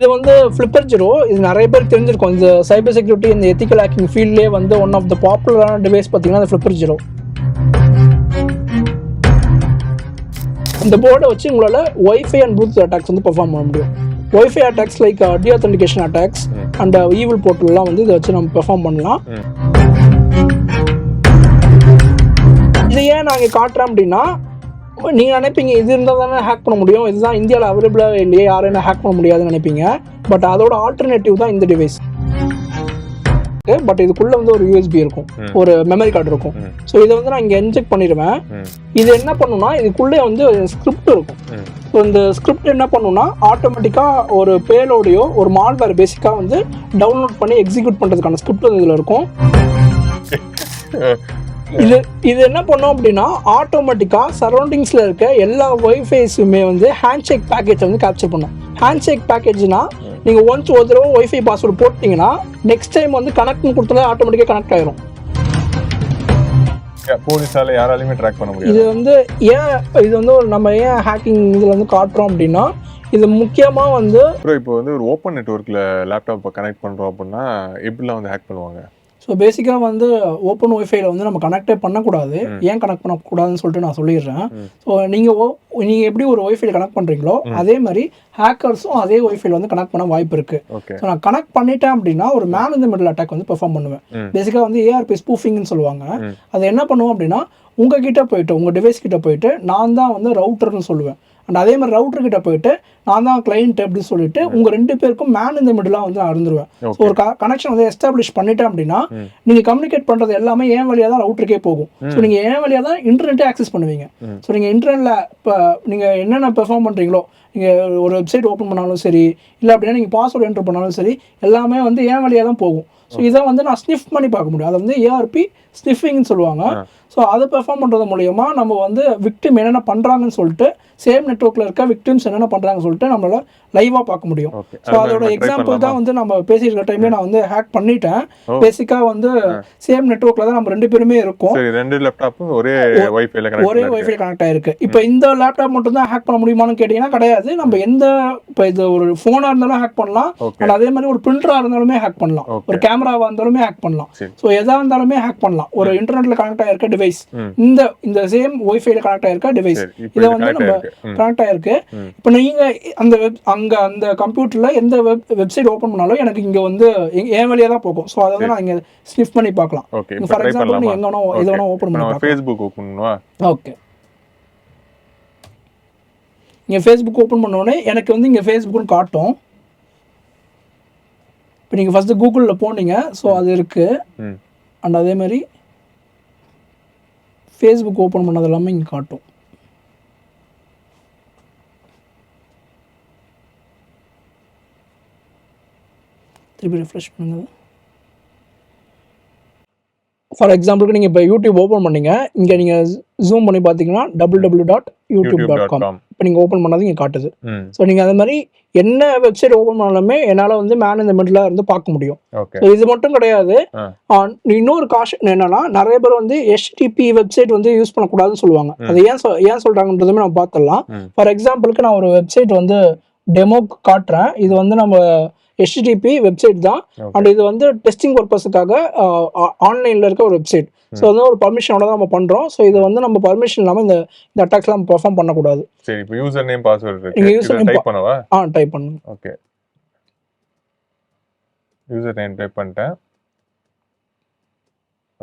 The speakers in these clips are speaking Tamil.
இது வந்து ஃப்ளிப்பர் ஜீரோ. இது நிறைய பேர் தெரிஞ்சிருக்கும். இந்த சைபர் செக்யூரிட்டி இந்த எத்திக்கல் ஹேக்கிங் ஃபீல்ட்லேயே வந்து ஒன் ஆஃப் த பாப்புலரான டிவைஸ் பார்த்தீங்கன்னா இந்த ஃப்ளிப்பர் ஜீரோ. இந்த போர்டை வச்சு உங்களால் ஒய்ஃபை அண்ட் ப்ளூடூத் அட்டாக்ஸ் வந்து பெர்ஃபார்ம் பண்ண முடியும். Wifi attacks like deauthentication attacks and evil போர்ட்டல்லாம் வந்து இதை வச்சு நம்ம பெர்ஃபார்ம் பண்ணலாம். இதை ஏன் நான் இங்கே காட்டுறேன் அப்படின்னா, நீங்கள் நினைப்பீங்க இது இருந்தால் தானே ஹேக் பண்ண முடியும், இதுதான் இந்தியாவில் அவைலபிளாக இல்லையே, யாரும் என்ன ஹேக் பண்ண முடியாதுன்னு நினைப்பீங்க. பட் அதோட ஆல்டர்னேட்டிவ் தான் இந்த டிவைஸ். பட் இதுக்குள்ள வந்து ஒரு யூஎஸ்பி இருக்கும், ஒரு மெமரி கார்டு இருக்கும். ஸோ இதை வந்து நான் இங்கே இன்ஜெக்ட் பண்ணிடுவேன். இது என்ன பண்ணுன்னா, இதுக்குள்ளே வந்து ஸ்கிரிப்ட் இருக்கும். ஸோ இந்த ஸ்கிரிப்ட் என்ன பண்ணுன்னா, ஆட்டோமேட்டிக்காக ஒரு பேலோடையோ ஒரு மால்வேர் பேசிக்காக வந்து டவுன்லோட் பண்ணி எக்ஸிக்யூட் பண்ணுறதுக்கான ஸ்கிரிப்ட் வந்து இதில் இருக்கும். இது என்ன பண்ணோம் அப்படின்னா, ஆட்டோமேட்டிக்கா சரௌண்டிங்ஸ்ல இருக்க எல்லா ஒய்ஃபைஸுமே வந்து ஹேண்ட்ஷேக் பேக்கேஜ் வந்து கேப்சர் பண்ணும். ஹேண்ட்ஷேக் பேக்கேஜ்னா நீங்க ஒன்ஸ் ஒரு தடவை ஒய்ஃபை பாஸ்வேர்டு போட்டீங்கன்னா நெக்ஸ்ட் டைம் வந்து கனெக்ட் கொடுத்தா ஆட்டோமேட்டிக்கா கனெக்ட் ஆயிரும். போலீஸால யாராலையுமே ட்ராக் பண்ண முடியாது. இது வந்து நம்ம ஏன் ஹேக்கிங் இதுல வந்து காட்டுறோம் அப்படின்னா, இது முக்கியமா வந்து இப்போ வந்து ஒரு ஓப்பன் நெட்வொர்க்ல லேப்டாப்பை கனெக்ட் பண்றோம் அப்படின்னா எப்படிலாம் வந்து ஹேக் பண்ணுவாங்க? ஸோ பேசிக்காக வந்து ஓப்பன் ஒய்ஃபைல வந்து நம்ம கனெக்டே பண்ணக்கூடாது. ஏன் கனெக்ட் பண்ணக்கூடாதுன்னு சொல்லிட்டு நான் சொல்லிடுறேன். ஸோ நீங்கள் எப்படி ஒரு ஒய்ஃபைல கனெக்ட் பண்ணுறீங்களோ அதே மாதிரி ஹேக்கர்ஸும் அதே ஒய்ஃபைல வந்து கனெக்ட் பண்ண வாய்ப்பு இருக்குது. ஸோ நான் கனெக்ட் பண்ணிட்டேன் அப்படின்னா ஒரு man in the middle attack வந்து பெர்ஃபார்ம் பண்ணுவேன். பேசிக்காக வந்து ஏஆர்பி ஸ்பூஃபிங்னு சொல்லுவாங்க. அதை என்ன பண்ணுவோம் அப்படின்னா, உங்ககிட்ட போயிட்டு உங்கள் டிவைஸ் கிட்ட போயிட்டு நான் தான் வந்து ரவுட்டர்னு சொல்லுவேன். அண்ட் அதே மாதிரி ரவுட்டர் கிட்ட போயிட்டு நான் தான் கிளைண்ட் அப்படின்னு சொல்லிட்டு உங்கள் ரெண்டு பேருக்கும் மேன் இந்த மிடிலாக வந்து நான் இருந்துருவேன். ஸோ ஒரு கனெக்ஷன் வந்து எஸ்டாப்ளிஷ் பண்ணிட்டேன் அப்படின்னா நீங்கள் கம்யூனிகேட் பண்ணுறது எல்லாமே என் வழியாக தான் ரவுட்டருக்கே போகும். ஸோ நீங்கள் என் வழியாக தான் இன்டர்நெட்டே ஆக்சஸ் பண்ணுவீங்க. ஸோ நீங்கள் இன்டர்நெட்டில் இப்போ நீங்கள் என்னென்ன பெர்ஃபார்ம் பண்ணுறீங்களோ, நீங்கள் ஒரு வெப்சைட் ஓப்பன் பண்ணாலும் சரி, இல்லை அப்படின்னா நீங்கள் பாஸ்வேர்டு என்டர் பண்ணாலும் சரி, எல்லாமே வந்து என் வழியாக தான் போகும். ஸோ இதை வந்து நான் ஸ்னிஃப் பண்ணி பார்க்க முடியும். அதை வந்து ஏஆர்பி ஸ்னிஃபிங்னு சொல்லுவாங்க. ஸோ அதை பெர்ஃபார்ம் பண்ணுறது மூலயமா நம்ம வந்து விக்டிம் என்னென்ன பண்ணுறாங்கன்னு சொல்லிட்டு, சேம் நெட்வொர்க்கில் இருக்க விக்டிம்ஸ் என்னென்ன பண்ணுறாங்கன்னு சொல்லிட்டு நம்மளால் லைவாக பார்க்க முடியும். ஸோ அதோட எக்ஸாம்பிள் தான் வந்து நம்ம பேசியிருக்க டைம்லேயே நான் வந்து ஹேக் பண்ணிட்டேன். பேசிக்காக வந்து சேம் நெட்வொர்க்கில் தான் நம்ம ரெண்டு பேருமே இருக்கும். ரெண்டு லேப்டாப்பும் ஒரே ஒய்ஃபைல கனெக்ட் ஆயிருக்கு. இப்போ இந்த லேப்டாப் மட்டும் தான் ஹேக் பண்ண முடியுமான்னு கேட்டிங்கன்னா கிடையாது. நம்ம எந்த இப்போ இது ஒரு ஃபோனாக இருந்தாலும் ஹேக் பண்ணலாம், அண்ட் அதே மாதிரி ஒரு பிரிண்டராக இருந்தாலுமே ஹேக் பண்ணலாம், ஒரு கேமராவாக இருந்தாலுமே ஹேக் பண்ணலாம். ஸோ எதாக இருந்தாலுமே ஹேக் பண்ணலாம். ஒரு இன்டர்நெட்ல கனெக்ட் ஆயிருக்க டிவைஸ், இந்த சேம் ஒய்ஃபைல கனெக்ட் ஆயிருக்க டிவைஸ், இதை வந்து நம்ம கனெக்ட் ஆயிருக்கு. இப்போ நீங்க அந்த கம்ப்யூட்டர்ல எந்த வெப்சைட் ஓபன் பண்ணாலும் எனக்கு இங்க வந்து என் வழியா தான் போகும். ஸோ அதை வந்து நான் இங்க ஸ்னிஃப் பண்ணி பார்க்கலாம். ஃபார் எக்ஸாம்பிள் நீங்க எங்க வேணா எது வேணா ஓபன் பண்ணி பார்க்கலாம். ஃபேஸ்புக் ஓபன் பண்ணுவா. ஓகே, நீங்க ஃபேஸ்புக் ஓபன் பண்ண உடனே எனக்கு வந்து இங்க ஃபேஸ்புக்னு காட்டும். இப்போ நீங்க ஃபர்ஸ்ட் கூகுள்ல போனீங்க, ஸோ அது இருக்கு. அண்ட் அதே மாதிரி ஃபேஸ்புக் ஓப்பன் பண்ணது எல்லாமே இங்கே காட்டும். திருப்பி ரெஃப்ரெஷ் பண்ணுங்க. ஃபார் எக்ஸாம்பிளுக்கு நீங்கள் இப்போ யூடியூப் ஓப்பன் பண்ணீங்க, இங்கே நீங்கள் ஜூம் பண்ணி பார்த்தீங்கன்னா www.youtube.com இப்போ நீங்கள் ஓப்பன் பண்ணாது இங்கே காட்டுது. ஸோ நீங்கள் அதே மாதிரி என்ன வெப்சைட் ஓப்பன் பண்ணாலுமே என்னால் வந்து மேன் இந்த மிடில் இருந்து பார்க்க முடியும். ஸோ இது மட்டும் கிடையாது, இன்னொரு காஷன் என்னன்னா, நிறைய பேர் வந்து HTTP வெப்சைட் வந்து யூஸ் பண்ணக்கூடாதுன்னு சொல்லுவாங்க. அது ஏன் சொல்கிறாங்கன்றதுமே நம்ம பார்த்துடலாம். ஃபார் எக்ஸாம்பிளுக்கு நான் ஒரு வெப்சைட் வந்து டெமோக்கு காட்டுறேன். இது வந்து நம்ம HTTP வெப்சைட் தான். அண்ட் இது வந்து டெஸ்டிங் பர்பஸுக்காக ஆன்லைனில் இருக்க ஒரு வெப்சைட். ஸோ வந்து ஒரு பர்மிஷனோட தான் நம்ம பண்ணுறோம். ஸோ இது வந்து நம்ம பர்மிஷன் இல்லாமல் இந்த அட்டாக்ஸ்லாம் பெர்ஃபார்ம் பண்ணக்கூடாது. சரி, இப்போ யூசர் நேம் பாஸ்வேர்ட் இருக்கு, யூசர் டைப் பண்ணவா? டைப் பண்ணுங்க. ஓகே, யூசர் நேம் டைப் பண்ணிட்டேன்.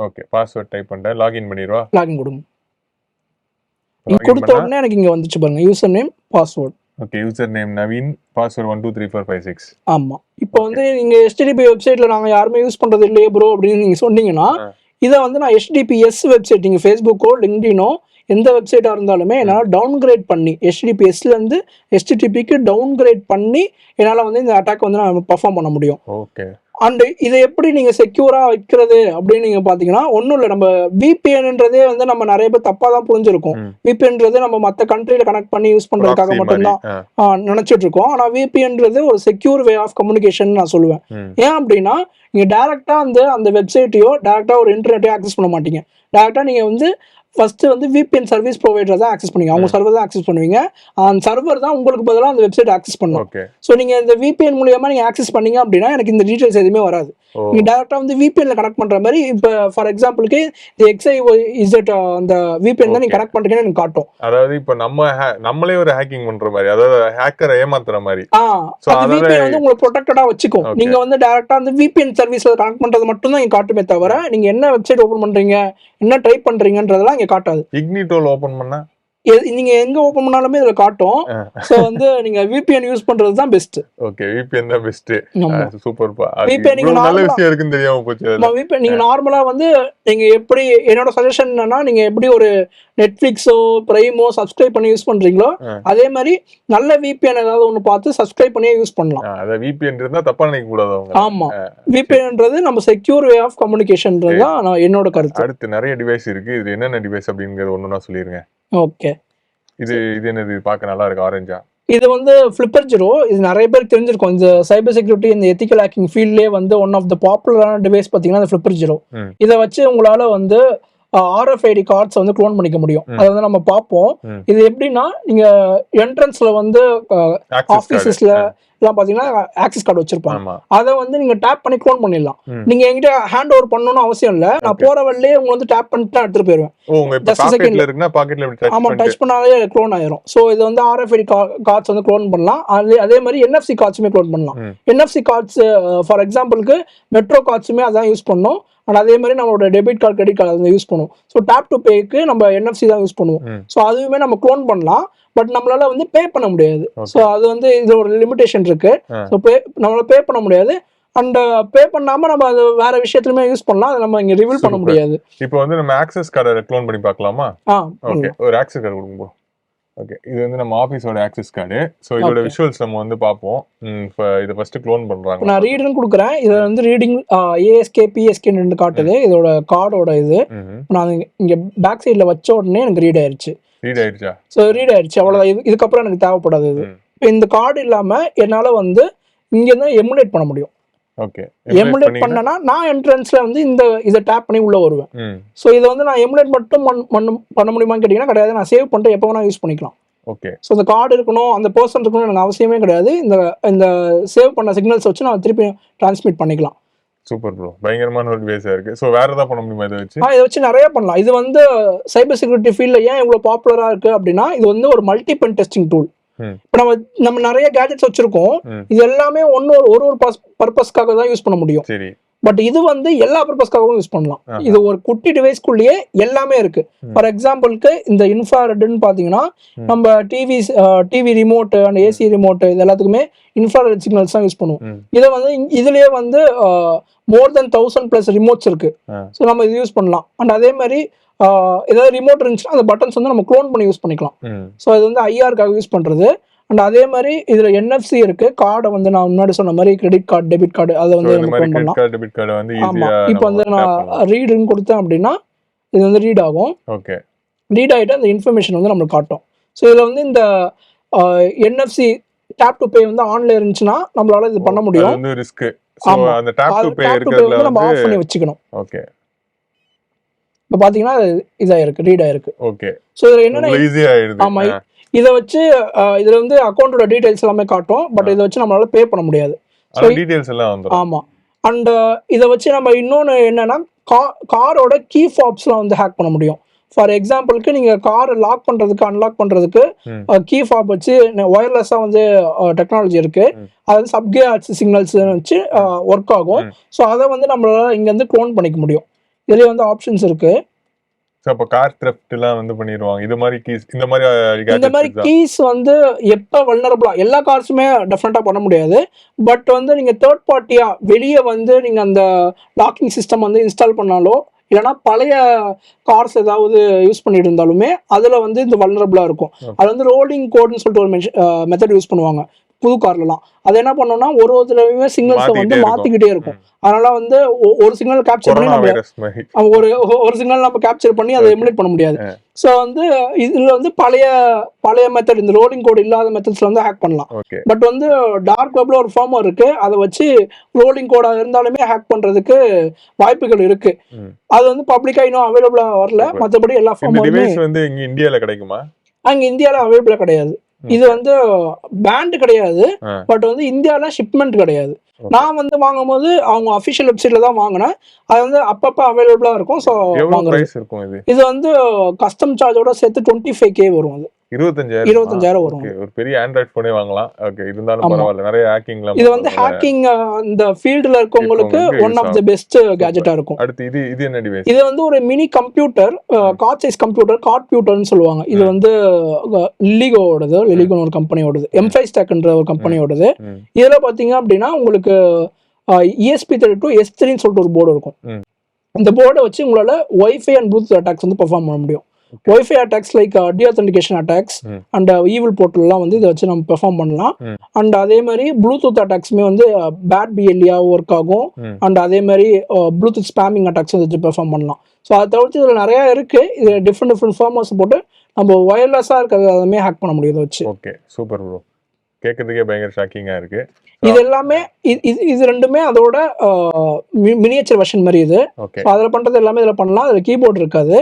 ஓகே, பாஸ்வேர்ட் டைப் பண்ணிட்டேன். லாகின் பண்ணிடுவா. லாகின் கொடுங்க. நீங்க கொடுத்த உடனே எனக்கு இங்கே வந்துச்சு பாருங்க, user name password. Okay, user name Naveen, password 123456. ஆமா, இப்போ வந்து நீங்க HTTP வெப்சைட்ல நாங்க யாருமே யூஸ் பண்றது இல்லையே ப்ரோ அப்படின்னு நீங்க சொன்னீங்கன்னா, இதை வந்து நான் HTTPS வெப்சைட், நீங்க ஃபேஸ்புக்கோ லிங்க்டினோ எந்த வெப்சைட்டா இருந்தாலுமே என்னால் டவுன்கிரேட் பண்ணி HTTPSல இருந்து HTTPக்கு டவுன்கிரேட் பண்ணி என்னால் வந்து இந்த அட்டாக் வந்து நான் பெர்ஃபார்ம் பண்ண முடியும். ஓகே, அண்ட் இதை எப்படி நீங்க செக்யூரா வைக்கிறது அப்படின்னு நீங்க பாத்தீங்கன்னா, ஒன்றும் இல்லை, நம்ம VPNன்றதே வந்து நம்ம நிறைய பேர் தப்பா தான் புரிஞ்சிருக்கோம். VPNன்றது நம்ம மற்ற கண்ட்ரியில கனெக்ட் பண்ணி யூஸ் பண்றதுக்காக மட்டும்தான் நினைச்சிட்டு இருக்கோம். ஆனா VPNன்றது ஒரு செக்யூர் வே ஆஃப் கம்யூனிகேஷன் நான் சொல்லுவேன். ஏன் அப்படின்னா, நீங்க டைரக்டா அந்த வெப்சைட்டையோ டைரக்டா ஒரு இன்டர்நெட்டையோ ஆக்சஸ் பண்ண மாட்டீங்க. டைரக்டா நீங்க வந்து ஃபர்ஸ்ட் வந்து விபிஎன் சர்வீஸ் ப்ரொவைடர் தான் ஆக்சஸ் பண்ணுவீங்க, அவங்க சர்வர் தான் ஆக்சஸ் பண்ணுவீங்க. அந்த சர்வர் தான் உங்களுக்கு பதிலாக அந்த வெப்சைட் ஆக்சஸ் பண்ணும். ஓகே. ஸோ நீங்க இந்த விபிஎன் மூலியமா நீங்க ஆக்சஸ் பண்ணீங்க அப்படின்னா எனக்கு இந்த டீடைல்ஸ் எதுவுமே வராது. நீங்க டேரக்டா வந்து விபிஎன்ல கனெக்ட் பண்ற மாதிரி இப்போ ஃபார் எக்ஸாம்பிளுக்கு XIZ அந்த விபிஎன் தான் நீங்க கனெக்ட் பண்றீங்கன்னு எனக்கு காட்டும். அதாவது இப்போ நம்மளே ஒரு ஹேக்கிங் பண்ற மாதிரி, அதாவது ஹேக்கரை ஏமாத்துற மாதிரி. அந்த விபிஎன் வந்து உங்களுக்கு ப்ரொடெக்டடா வச்சுக்கும். நீங்க வந்து டைரக்டா வந்து விபிஎன் சர்வீஸ்ல கனெக்ட் பண்றது மட்டும் தான் இங்க காட்டுமே தவிர நீங்க என்ன வெப்சைட் ஓபன் பண்றீங்க, என்ன டைப் பண்றீங்கன்றதெல்லாம் இங்க காட்டாது. இக்னிட்டோல ஓபன் பண்ணா நீங்க எங்க ஓபன் பண்ணாலுமே இதுல காட்டும். சோ வந்து நீங்க VPN யூஸ் பண்றது தான் பெஸ்ட். ஓகே, VPN தான் பெஸ்ட். சூப்பர்ப்பா. VPN நீங்க நல்ல விஷயம் இருக்குன்னு தெரியாம போச்சு. VPN நீங்க நார்மலா வந்து நீங்க எப்படி, என்னோட சஜஷன் என்னன்னா, நீங்க எப்படி ஒரு நெட்ஃபிளிக்ஸோ பிரைமோ சப்ஸ்கிரைப் பண்ணி யூஸ் பண்றீங்களோ அதே மாதிரி நல்ல VPN ஏதாவது ஒன்னு பார்த்து சப்ஸ்கிரைப் பண்ணி யூஸ் பண்ணலாம். அத VPN இருந்தா தப்பா நினைக்க கூடாது அவங்க. ஆமா, VPNன்றது நம்ம செக்யூர் வே ஆஃப் கம்யூனிகேஷன்ன்றது தான் நான் என்னோட கருத்து. அடுத்து நிறைய டிவைஸ் இருக்கு. இது என்னென்ன டிவைஸ் அப்படிங்கறது ஒண்ணுனா சொல்லிருங்க. ஓகே, இது என்னது? பார்க்க நல்லா இருக்கு, ஆரஞ்சா. இது வந்து ஃபிளிப்பர் ஜீரோ. இது நிறைய பேருக்கு தெரிஞ்சிருக்கும். இந்த சைபர் செக்யூரிட்டி, இந்த எத்திக்கல் ஹேக்கிங் ஃபீல்ட்லேயே வந்து ஒன் ஆஃப் த பாப்புலரான டிவைஸ் பார்த்தீங்கன்னா இந்த ஃபிளிப்பர் ஜீரோ. இதை வச்சு உங்களால வந்து RFID கார்ட்ஸ் வந்து க்ளோன் பண்ணிக்க முடியும். அதை வந்து நம்ம பார்ப்போம். இது எப்படின்னா, நீங்க என்ட்ரன்ஸ்ல வந்து ஆஃபீஸஸ்ல எல்லாம் பாத்தீங்கன்னா ஆக்சஸ் கார்டு வச்சிருப்பாங்க. அதை வந்து நீங்க டேப் பண்ணி க்ளோன் பண்ணிடலாம். நீங்க என்கிட்ட ஹேண்ட் ஓவர் பண்ணணும்னு அவசியம் இல்ல. நான் போற வழியிலே உங்க வந்து டேப் பண்ணிட்டு எடுத்துட்டு போயிருவேன். ஆமா, டச் பண்ணாலே க்ளோன் ஆயிரும். சோ இது வந்து RFID கார்ட்ஸ் வந்து க்ளோன் பண்ணலாம். அதே மாதிரி NFC கார்ட்ஸுமே க்ளோன் பண்ணலாம். NFC கார்ட்ஸ் ஃபார் எக்ஸாம்பிளுக்கு மெட்ரோ கார்ட்ஸுமே அதான் யூஸ் பண்ணோம். அண்ட் அதே மாதிரி நம்மளோட டெபிட் கார்டு, கிரெடிட் கார்டு அதை யூஸ் பண்ணுவோம். ஸோ டேப் டு பேக்கு நம்ம NFC தான் யூஸ் பண்ணுவோம். ஸோ அதுவுமே நம்ம க்ளோன் பண்ணலாம். பட் நம்மளால வந்து பே பண்ண முடியாது. ஸோ அது வந்து இது ஒரு லிமிடேஷன் இருக்கு. ஸோ நம்மளால பே பண்ண முடியாது. அண்ட் பே பண்ணாம நம்ம அது வேற விஷயத்துலயுமே யூஸ் பண்ணலாம். அதை நம்ம இங்க ரிவீல் பண்ண முடியாது. இப்போ வந்து நம்ம ஆக்சஸ் கார்டை க்ளோன் பண்ணி பார்க்கலாமா? ஓகே, ஒரு ஆக்சஸ் கார்டு கொடுங்க. ஓகே, இது வந்து நம்ம ஆபீஸோட ஆக்சஸ் கார்டு. ஸோ இதோட விஷுவல்ஸ் நம்ம வந்து பார்ப்போம். இப்போ இதை ஃபர்ஸ்ட் க்ளோன் பண்றாங்க. நான் ரீடுன்னு கொடுக்குறேன். இது வந்து ரீடிங் ASK PSK ரெண்டு காட்டுது. இதோட கார்டோட இது நான் இங்க பேக் சைட்ல வச்ச உடனே எனக்கு ரீட் ஆயிருச்சு. ஸோ ரீட் ஆயிருச்சு, அவ்வளோதான். இதுக்கப்புறம் எனக்கு தேவைப்படாது. இது இந்த கார்டு இல்லாம என்னால வந்து இங்க இருந்து எமுலேட் பண்ண முடியும். ஓகே, எமுலேட் பண்ணனா நான் என்ட்ரன்ஸ்ல வந்து இதை டேப் பண்ணி உள்ள வருவேன். ஸோ இதை வந்து நான் எமுலேட் மட்டும் பண்ண முடியுமான்னு கேட்டீங்கன்னா கிடையாது. நான் சேவ் பண்ணிட்டு எப்போ வேணா யூஸ் பண்ணிக்கலாம். ஓகே, ஸோ இந்த கார்டு இருக்கணும், அந்த பர்சன் இருக்கணும் எனக்கு அவசியமே கிடையாது. இந்த சேவ் பண்ண சிக்னல்ஸ் வச்சு நான் திருப்பி டிரான்ஸ்மிட் பண்ணிக்கலாம். சூப்பர் ப்ரோ, பயங்கரமான ஒரு டிவைஸா இருக்கு. சோ வேற ஏதாவது பண்ண முடியுமா இதை வச்சு? இதை வச்சு நிறைய பண்ணலாம். இது வந்து சைபர் செக்யூரிட்டி ஃபீல்ட்ல ஏன் இவ்வளவு பாப்புலரா இருக்கு அப்படின்னா, இது வந்து ஒரு மல்டி பென் டெஸ்டிங் டூல். இப்போ நம்ம நிறைய கேஜெட்ஸ் வச்சிருக்கோம். இது எல்லாமே ஒரு பர்பஸ்க்காக தான் யூஸ் பண்ண முடியும். சரி, பட் இது வந்து எல்லா பர்பஸ்க்காகவும் யூஸ் பண்ணலாம். இது ஒரு குட்டி டிவைஸ்க்குள்ளேயே எல்லாமே இருக்கு. ஃபார் எக்ஸாம்பிளுக்கு இந்த இன்ஃப்ராரெட்னு பாத்தீங்கன்னா, நம்ம TV remote and AC remote இது எல்லாத்துக்குமே இன்ஃப்ராரெட் சிக்னல்ஸ் தான் யூஸ் பண்ணுவோம். இதை வந்து இதுலயே வந்து மோர் தென் 1000+ ரிமோட்ஸ் இருக்கு. ஸோ நம்ம இது யூஸ் பண்ணலாம். அண்ட் அதே மாதிரி ஏதாவது ரிமோட் இருந்துச்சுன்னா அந்த பட்டன்ஸ் வந்து நம்ம க்ளோன் பண்ணி யூஸ் பண்ணிக்கலாம். ஸோ இது வந்து IRக்காக யூஸ் பண்றது. அண்ட் அதே மாதிரி இதுல NFC இருக்கு. கார்டை வந்து நான் முன்னாடி சொன்ன மாதிரி கிரெடிட் கார்டு, டெபிட் கார்டு அதை வந்து நம்ம க்ளோன் பண்ணலாம். ஆமா, இப்போ வந்து நான் ரீடுன்னு கொடுத்தேன் அப்படின்னா இது வந்து ரீட் ஆகும். ஓகே, ரீட் ஆகிட்டு அந்த இன்ஃபர்மேஷன் வந்து நம்மளுக்கு காட்டும். ஸோ இதில் வந்து இந்த NFC டேப் டு பே வந்து ஆன்ல இருந்துச்சுன்னா நம்மளால இது பண்ண முடியும். அது வந்து ரிஸ்க். சோ அந்த டேப் டு பே இருக்குறதுல நம்ம ஆஃப் பண்ணி வச்சுக்கணும். ஓகே, இப்போ பாத்தீங்கன்னா இதா இருக்கு, ரீட் ஆயிருக்கு. ஓகே, சோ இதுல என்னன்னா ஈஸியா ஆயிடுது. ஆமா, இத வச்சு இதுல வந்து அக்கவுண்டோட டீடைல்ஸ் எல்லாமே காட்டும். பட் இத வச்சு நம்மளால பே பண்ண முடியாது. சோ டீடைல்ஸ் எல்லாம் வந்துரும். ஆமா, அண்ட் இத வச்சு நம்ம இன்னொன்னு என்னன்னா காரோட கீ ஃபாப்ஸ்லாம் வந்து ஹேக் பண்ண முடியும். ஃபார் எக்ஸாம்பிளுக்கு நீங்க காரை லாக் பண்றதுக்கு அன்லாக் பண்றதுக்கு கீ ஃபாப் வச்சு ஒயர்லெஸ்ஸா வந்து டெக்னாலஜி இருக்கு. அது வந்து சப்கே சிக்னல்ஸ் வச்சு ஒர்க் ஆகும். ஸோ அதை வந்து நம்மளால இங்க இருந்து க்ளோன் பண்ணிக்க முடியும். இதுலயே வந்து ஆப்ஷன்ஸ் இருக்கு. அப்ப கார் theft எல்லாம் வந்து பண்ணிடுவாங்க. இந்த மாதிரி கீஸ் வந்து எப்ப வல்னரபிளா எல்லா கார்ஸுமே டெஃபினட்டா பண்ண முடியாது. பட் வந்து நீங்க தேர்ட் பார்ட்டியா வெளியே வந்து நீங்க அந்த லாக்கிங் சிஸ்டம் வந்து இன்ஸ்டால் பண்ணாலோ இல்லைன்னா பழைய கார்ஸ் ஏதாவது யூஸ் பண்ணிட்டு இருந்தாலுமே அதுல வந்து இந்த வல்னரபிளா இருக்கும். அது வந்து ரோலிங் கோட்னு சொல்லிட்டு ஒரு மெத்தட் யூஸ் பண்ணுவாங்க. புது கார்லலாம். அது என்ன பண்ணோம்னா ஒரு தடவையுமே சிக்னல்ஸை வந்து மாற்றிக்கிட்டே இருக்கும். அதனால வந்து ஒரு சிக்னல் கேப்சர் பண்ணி நம்ம ஒரு சிக்னல் நம்ம கேப்சர் பண்ணி அதை எமுலேட் பண்ண முடியாது. ஸோ வந்து இதில் வந்து பழைய மெத்தட், இந்த ரோலிங் கோட் இல்லாத மெத்தட்ஸ்ல வந்து ஹேக் பண்ணலாம். பட் வந்து டார்க் வெப்ல ஒரு ஃபார்ம் இருக்கு, அதை வச்சு ரோலிங் கோடா இருந்தாலுமே ஹேக் பண்றதுக்கு வாய்ப்புகள் இருக்கு. அது வந்து பப்ளிக்கா இன்னும் அவைலபிளா வரல. மற்றபடி எல்லா ஃபார்முமே வந்து இங்க இந்தியால கிடைக்குமா? அங்க இந்தியால அவைலபிளா கிடையாது. இது வந்து பேண்ட் கிடையாது, பட் வந்து இந்தியால ஷிப்மெண்ட் கிடையாது. நான் வந்து வாங்கும்போது அவங்க அஃபிஷியல் வெப்சைட்ல தான் வாங்கினேன். அது வந்து அப்பப்போ அவைலபிளா இருக்கும். ஸோ இது வந்து கஸ்டம் சார்ஜோட சேர்த்து 25K வரும். அது 25,000 வரும். ஒரு பெரிய ஆண்ட்ராய்ட் போனே வாங்கலாம். ஓகே, இருந்தாலும் பரவாயில்ல. நிறைய ஹேக்கிங்ல இது வந்து ஹேக்கிங் இந்த ஃபீல்ட்ல இருக்கவங்களுக்கு ஒன் ஆஃப் தி பெஸ்ட் கேஜெட்டா இருக்கும். அடுத்து இது என்ன டிவைஸ்? இது வந்து ஒரு mini computer, card size computer, கார்ட்பியூட்டர்னு சொல்லுவாங்க. இது வந்து லிலிகோவோடது, லிலிகோன்னு ஒரு கம்பெனியோடது, M5 Stackன்ற ஒரு கம்பெனியோடது. இதுல பாத்தீங்க அப்படின்னா உங்களுக்கு ESP32 S3ன்னு சொல்லிட்டு ஒரு போர்டு இருக்கும். இந்த போர்டை வச்சு உங்களால வைஃபை அண்ட் ப்ளூடூத் அட்டாக்ஸ் வந்து பெர்ஃபார்ம் பண்ண முடியும். Wifi attacks like deauthentication attacks and evil போர்ட்டல்லாம் வந்து இதை வச்சு நம்ம பெர்ஃபார்ம் பண்ணலாம். அண்ட் அதே மாதிரி ப்ளூடூத் அட்டாக்ஸுமே வந்து பேட் பிஎல்லியா ஒர்க் ஆகும். அண்ட் அதே மாதிரி ப்ளூடூத் ஸ்பேமிங் அட்டாக்ஸ் வச்சு பெர்ஃபார்ம் பண்ணலாம். ஸோ அதை தவிர்த்து இதில் நிறையா இருக்கு. இது டிஃப்ரெண்ட் ஃபார்மர்ஸ் போட்டு நம்ம வயர்லெஸ்ஸாக இருக்கிறது அதுமே ஹேக் பண்ண முடியும் இதை வச்சு. Okay, super bro. கேட்கறதுக்கே பயங்கர ஷாக்கிங்காக இருக்கு. இது எல்லாமே இது ரெண்டுமே அதோட மினியேச்சர் வெர்ஷன் மாதிரி. இது அதில் பண்றது எல்லாமே இதில் பண்ணலாம். அதில் கீபோர்டு இருக்காது.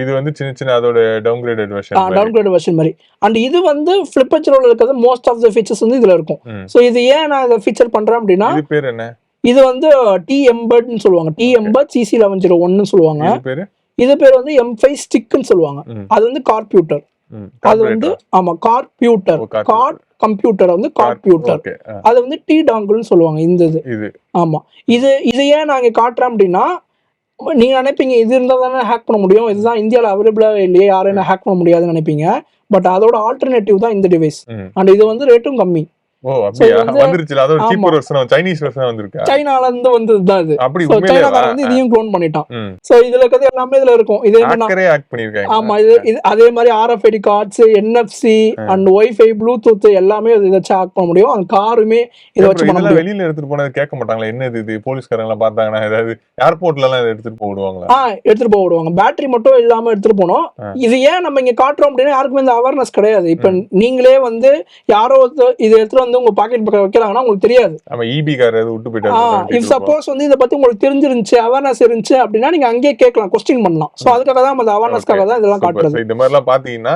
இது வந்து சின்ன அதோட டவுன்கிரேடட் வெர்ஷன் மாதிரி. அண்ட் இது வந்து ஃபிளிப்பச்சரோல இருக்கிறது மோஸ்ட் ஆஃப் தி ஃபீச்சர்ஸ் வந்து இதுல இருக்கும். சோ இது ஏன் நான் இத ஃபீச்சர் பண்றேன் அப்படினா, இது பேர் என்ன? இது வந்து T-Embed னு சொல்லுவாங்க. T-Embed CC1101 னு சொல்லுவாங்க. இது பேர் வந்து M5 Stick னு சொல்லுவாங்க. அது வந்து கார்ட்பியூட்டர். அது வந்து ஆமா கார்ட்பியூட்டர். கார்ட் கம்ப்யூட்டர் வந்து கார்ட்பியூட்டர். அது வந்து T-Dongle னு சொல்லுவாங்க இந்த இது. ஆமா. இது ஏன் நான் இங்க காட்றேன் அப்படினா, நீங்க நினைப்பீங்க இது இருந்தா தானே ஹேக் பண்ண முடியும், இதுதான் இந்தியாவில் அவைலபிளா இல்லையே, யாரும் ஹேக் பண்ண முடியாதுன்னு நினைப்பீங்க. பட் அதோட ஆல்டர்னேட்டிவ் தான் இந்த டிவைஸ். அண்ட் இது வந்து ரேட்டும் கம்மி. சைனால இருந்து வந்ததுதான் இது. சைனாக்காரன் வந்து இதையும் க்ளோன் பண்ணிட்டான். சோ இதுல இருக்கிறது எல்லாமே இதுல இருக்கும். இது ஆமா, இது அதே மாதிரி RFID cards, NFC and wifi, bluetooth எல்லாமே இதை வச்சு ஹேக் பண்ண முடியும். அந்த காருமே இதை வச்சு பண்ண முடியும். வெளியில எடுத்துட்டு போனது கேட்க மாட்டாங்களா? என்ன இது போலீஸ்காரங்க எல்லாம் பார்த்தாங்கன்னா ஏதாவது ஏர்போர்ட்ல எல்லாம் எடுத்துட்டு போடுவாங்களா? எடுத்துட்டு போக விடுவாங்க. பேட்டரி மட்டும் இல்லாம எடுத்துட்டு போனோம். இது ஏன் நம்ம இங்க காட்டுறோம் அப்படின்னா, யாருக்குமே இந்த அவேர்னஸ் கிடையாது. இப்ப நீங்களே வந்து யாரோ இது எடுத்துட்டு உங்க பாக்கெட் பக்கம் வைக்கறாங்கன்னா உங்களுக்கு தெரியாது. ஆமா, EB கார் அது விட்டு போயிட்டாங்க. இஃப் சப்போஸ் வந்து இத பத்தி உங்களுக்கு தெரிஞ்சிருந்துச்சு, அவேர்னஸ் இருந்துச்சு அப்படினா நீங்க அங்கேயே கேட்கலாம், क्वेश्चन பண்ணலாம். சோ அதுக்காக தான் அந்த அவேர்னஸ்க்காக தான் இதெல்லாம் காட்டுறது. இந்த மாதிரி எல்லாம் பாத்தீங்கன்னா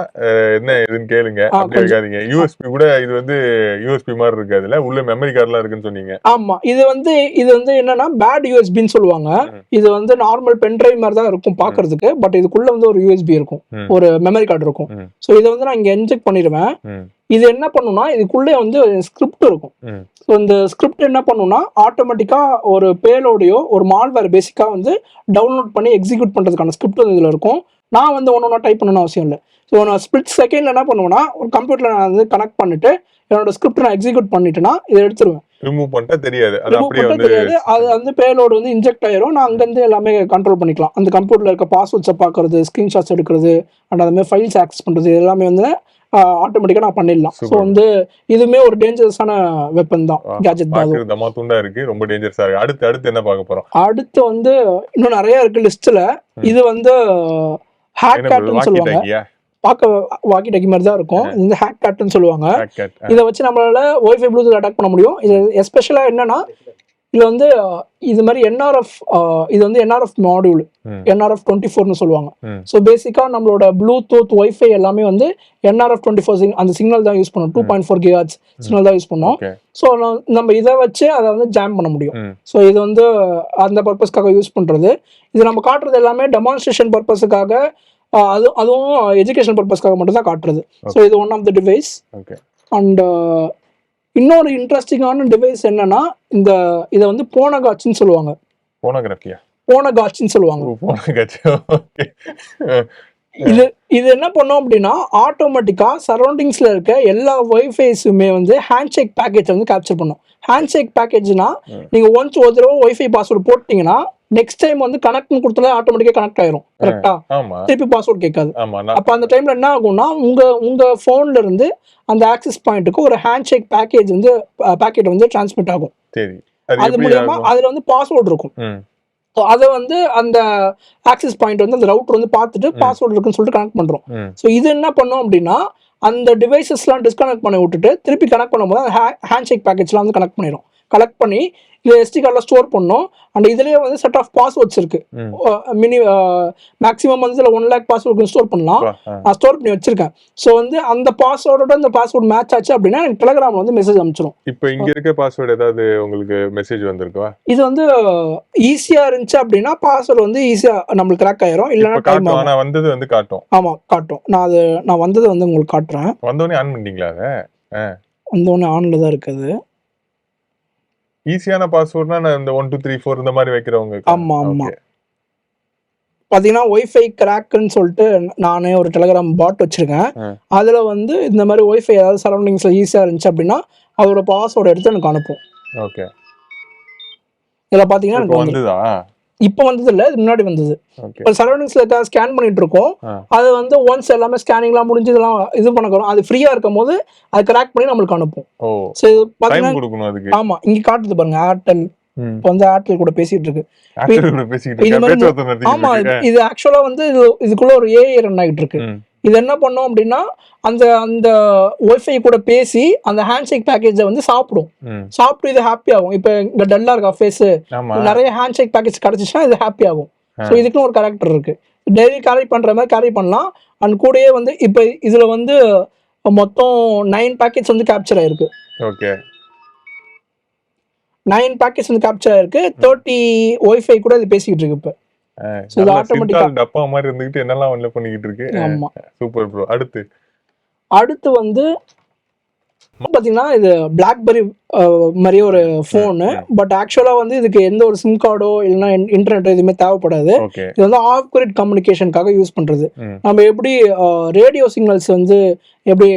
என்ன ஏதுன்னு கேளுங்க, அப்படி இருக்காதீங்க. USB கூட இது வந்து USB மாதிரி இருக்கு, அதுல உள்ள மெமரி கார்ட்லாம் இருக்குன்னு சொன்னீங்க. ஆமா, இது வந்து என்னன்னா பேட் USB ன்னு சொல்லுவாங்க. இது வந்து நார்மல் பென் டிரைவ் மாதிரி தான் இருக்கும் பாக்குறதுக்கு. பட் இதுக்குள்ள வந்து ஒரு USB இருக்கும், ஒரு மெமரி கார்டு இருக்கும். சோ இத வந்து நான் இங்க இன்ஜெக்ட் பண்ணிடுவேன். இது என்ன பண்ணுனா, இதுக்குள்ளே வந்து ஸ்கிரிப்ட் இருக்கும். ஸோ இந்த ஸ்கிரிப்ட் என்ன பண்ணுனா, ஆட்டோமேட்டிக்கா ஒரு பேலோடையோ ஒரு மால்வேர் பேசிக்கா வந்து டவுன்லோட் பண்ணி எக்ஸிக்யூட் பண்றதுக்கான ஸ்கிரிப்ட் வந்து இதுல இருக்கும். நான் வந்து ஒன்னொன்னா டைப் பண்ணணும் அவசியம் இல்லை. ஸோ நான் ஸ்பிளிட் செகண்ட்ல என்ன பண்ணுவேன்னா, ஒரு கம்ப்யூட்டர்ல நான் வந்து கனெக்ட் பண்ணிட்டு என்னோட ஸ்கிரிப்ட் நான் எக்ஸிக்யூட் பண்ணிட்டேன்னா இதை எடுத்துருவேன். ரிமூவ் பண்ணிட்டா தெரியாது, அது வந்து பேலோடு வந்து இன்ஜெக்ட் ஆயிரும். நான் அங்கிருந்து எல்லாமே கண்ட்ரோல் பண்ணிக்கலாம். அந்த கம்ப்யூட்டர்ல இருக்க பாஸ்வேர்ட்ஸை பார்க்கறது, ஸ்கிரீன்ஷாட்ஸ் எடுக்கிறது, அண்ட் அந்த மாதிரி ஃபைல்ஸ் ஆக்சஸ் பண்றது எல்லாமே வந்து ஆட்டோமேட்டிக்கா நான் பண்ணிடலாம். சோ வந்து இதுமே ஒரு டேஞ்சரஸான வெப்பன் தான், கேட்ஜெட் தான். அது தமாதுண்டா இருக்கு, ரொம்ப டேஞ்சரஸா இருக்கு. அடுத்து என்ன பார்க்க போறோம்? அடுத்து வந்து இன்னும் நிறைய இருக்கு லிஸ்ட்ல. இது வந்து ஹேக் கேட்னு சொல்லுவாங்க. பார்க்க வாக்கி டாக்கி மாதிரி தான் இருக்கும். இந்த ஹேக் கேட்னு சொல்லுவாங்க. இதை வச்சு நம்மளால வைஃபை ப்ளூடூத் அட்டாக் பண்ண முடியும். இது எஸ்பெஷலா என்னன்னா, இதுல வந்து இது மாதிரி இது வந்து NRF மாடியூல், NRF 24னு சொல்லுவாங்க. ஸோ பேசிக்கா நம்மளோட ப்ளூடூத் வைஃபை எல்லாமே வந்து NRF 24 அந்த சிக்னல் தான் யூஸ் பண்ணும். 2.4 GHz சிக்னல் தான் யூஸ் பண்ணோம். ஸோ நம்ம இதை வச்சு அதை வந்து ஜாம் பண்ண முடியும். ஸோ இது வந்து அந்த பர்பஸ்க்காக யூஸ் பண்றது. இது நம்ம காட்டுறது எல்லாமே டெமான்ஸ்ட்ரேஷன் பர்பஸுக்காக, அதுவும் எஜுகேஷன் பர்பஸ்க்காக மட்டும் தான் காட்டுறது. ஸோ இது one of the device. And இன்னொரு இன்ட்ரெஸ்டிங்கான டிவைஸ் என்னன்னா, இதை வந்து போனகாட்சின்னு சொல்லுவாங்க. போனகாட்சின்னு சொல்லுவாங்க. இது என்ன பண்ணும் அப்படின்னா, ஆட்டோமேட்டிக்கா சரௌண்டிங்ஸ்ல இருக்க எல்லா வைஃபைஸுமே வந்து ஹேண்ட்ஷேக் பேக்கேஜ் வந்து கேப்சர் பண்ணும். ஹேண்ட்ஷேக் பேக்கேஜ்னா, நீங்க ஒன்ஸ் ஒரு தடவை வைஃபை பாஸ்வேர்டு போட்டீங்கன்னா நெக்ஸ்ட் டைம் வந்து கனெக்ட்னு கொடுத்தா ஆட்டோமேட்டிக்காக கனெக்ட் ஆயிரும். கரெக்டா? ஆமா திருப்பி பாஸ்வேர்ட் கேட்காது. ஆமா அப்போ அந்த டைம்ல என்ன ஆகும்னா உங்க போன்ல இருந்து அந்த ஆக்சஸ் பாயிண்ட்டுக்கு ஒரு ஹேண்ட் ஷேக் பேக்கெட் வந்து டிரான்ஸ்மிட் ஆகும். சரி அது மூலியமா அதுல வந்து பாஸ்வேர்ட் இருக்கும். அதை வந்து அந்த ஆக்சஸ் பாயிண்ட் வந்து அந்த ரவுட்டர் வந்து பார்த்துட்டு பாஸ்வேர்ட் இருக்குன்னு சொல்லிட்டு கனெக்ட் பண்றோம். ஸோ இது என்ன பண்ணோம் அப்படின்னா அந்த டிவைசஸ்லாம் டிஸ்கனெக்ட் பண்ணி விட்டுட்டு திருப்பி கனெக்ட் பண்ணும்போது அந்த ஹேண்ட் ஷேக் பேக்கெட்ஸ்லாம் வந்து கலெக்ட் பண்ணி இது SD கார்டில் ஸ்டோர் பண்ணோம். அண்ட் இதுலேயே வந்து செட் ஆஃப் பாஸ்வேர்ட்ஸ் இருக்கு. மேக்ஸிமம் வந்து இதில் 1 lakh பாஸ்வேர்டு ஸ்டோர் பண்ணலாம். நான் ஸ்டோர் பண்ணி வச்சிருக்கேன். ஸோ வந்து அந்த பாஸ்வேர்டோட அந்த பாஸ்வேர்டு மேட்ச் ஆச்சு அப்படின்னா எனக்கு டெலிகிராமில் வந்து மெசேஜ் அனுப்பிச்சிடும். இப்போ இங்கே இருக்க பாஸ்வேர்டு ஏதாவது உங்களுக்கு மெசேஜ் வந்திருக்கா? இது வந்து ஈஸியாக இருந்துச்சு அப்படின்னா பாஸ்வேர்டு வந்து ஈஸியாக நம்மளுக்கு கிராக் ஆயிரும். இல்லைன்னா டைம் ஆகும். ஆனால் வந்தது வந்து காட்டும். ஆமாம் காட்டும். நான் வந்தது வந்து உங்களுக்கு காட்டுறேன். வந்தோடனே ஆன் பண்ணிட்டீங்களா? அதை வந்தோடனே ஆனில் தான் இருக்குது. ஈஸியான பாஸ்வேர்ட்னா நான் இந்த 1 2 3 4 இந்த மாதிரி வைக்கிறவங்க. ஆமா ஆமா பாத்தீங்கன்னா ஒய்ஃபை கிராக்னு சொல்லிட்டு நானே ஒரு டெலிகிராம் பாட் வச்சிருக்கேன். அதுல வந்து இந்த மாதிரி ஒய்ஃபை ஏதாவது சரௌண்டிங்ஸ்ல ஈஸியா இருந்துச்சு அப்படின்னா அதோட பாஸ்வேர்டு எடுத்து எனக்கு அனுப்பும். ஓகே இதுல பாத்தீங்கன்னா எனக்கு வந்துதா? இப்போ வந்தது இல்லை, இது முன்னாடி வந்தது. இப்போ சரௌண்டிங்ஸ்ல ஸ்கேன் பண்ணிட்டு இருக்கோம். அது வந்து ஒன்ஸ் எல்லாமே ஸ்கேனிங்லாம் முடிஞ்சு இதெல்லாம் இது பண்ணக்கிறோம். அது ஃப்ரீயா இருக்கும் போது அது கிராக் பண்ணி நம்மளுக்கு அனுப்பும். ஆமா இங்க காட்டுது பாருங்க ஏர்டெல். இப்போ வந்து ஏர்டெல் கூட பேசிட்டு இருக்கு. ஆமா இது ஆக்சுவலா வந்து இதுக்குள்ள ஒரு AI ரன் ஆகிட்டு இருக்கு. இது என்ன பண்ணோம் அப்படின்னா அந்த ஒய்ஃபை கூட பேசி அந்த ஹேண்ட்ஷேக் பேக்கேஜை வந்து சாப்பிட்டு இது ஹாப்பி ஆகும். இப்போ இங்க டல்லா இருக்கா ஃபேஸ், நிறைய ஹேண்ட்ஷேக் பேக்கேஜ் கிடைச்சிச்சுன்னா இது ஹாப்பி ஆகும். ஸோ இதுக்குன்னு ஒரு கேரக்டர் இருக்கு. டெய்லி கேரி பண்ற மாதிரி கேரி பண்ணலாம். அண்ட் கூடயே வந்து இப்போ இதுல வந்து மொத்தம் 9 பேக்கேஜ் வந்து கேப்சர் ஆயிருக்கு. ஓகே 9 பேக்கேஜ் வந்து கேப்சர் ஆயிருக்கு. 30 ஒய்ஃபை கூட இது பேசிக்கிட்டு இருக்கு. இப்போ இது ஆட்டோமேட்டிக்கா டப்பா மாதிரி இருந்துகிட்டு என்னெல்லாம் ஒன்ல பண்ணிக்கிட்டு இருக்கு. ஆமா சூப்பர் ப்ரோ. அடுத்து வந்து பாத்தீங்கன்னா இது பிளாக்பெரி மாதிரி ஒரு ஃபோனு. பட் ஆக்சுவலா வந்து இதுக்கு எந்த ஒரு சிம் கார்டோ இல்லைன்னா இன்டர்நெட்டோ எதுவுமே தேவைப்படாது. இது வந்து ஆஃப் கிரிட் கம்யூனிகேஷனுக்காக யூஸ் பண்றது. நம்ம எப்படி ரேடியோ சிக்னல்ஸ் வந்து எப்படி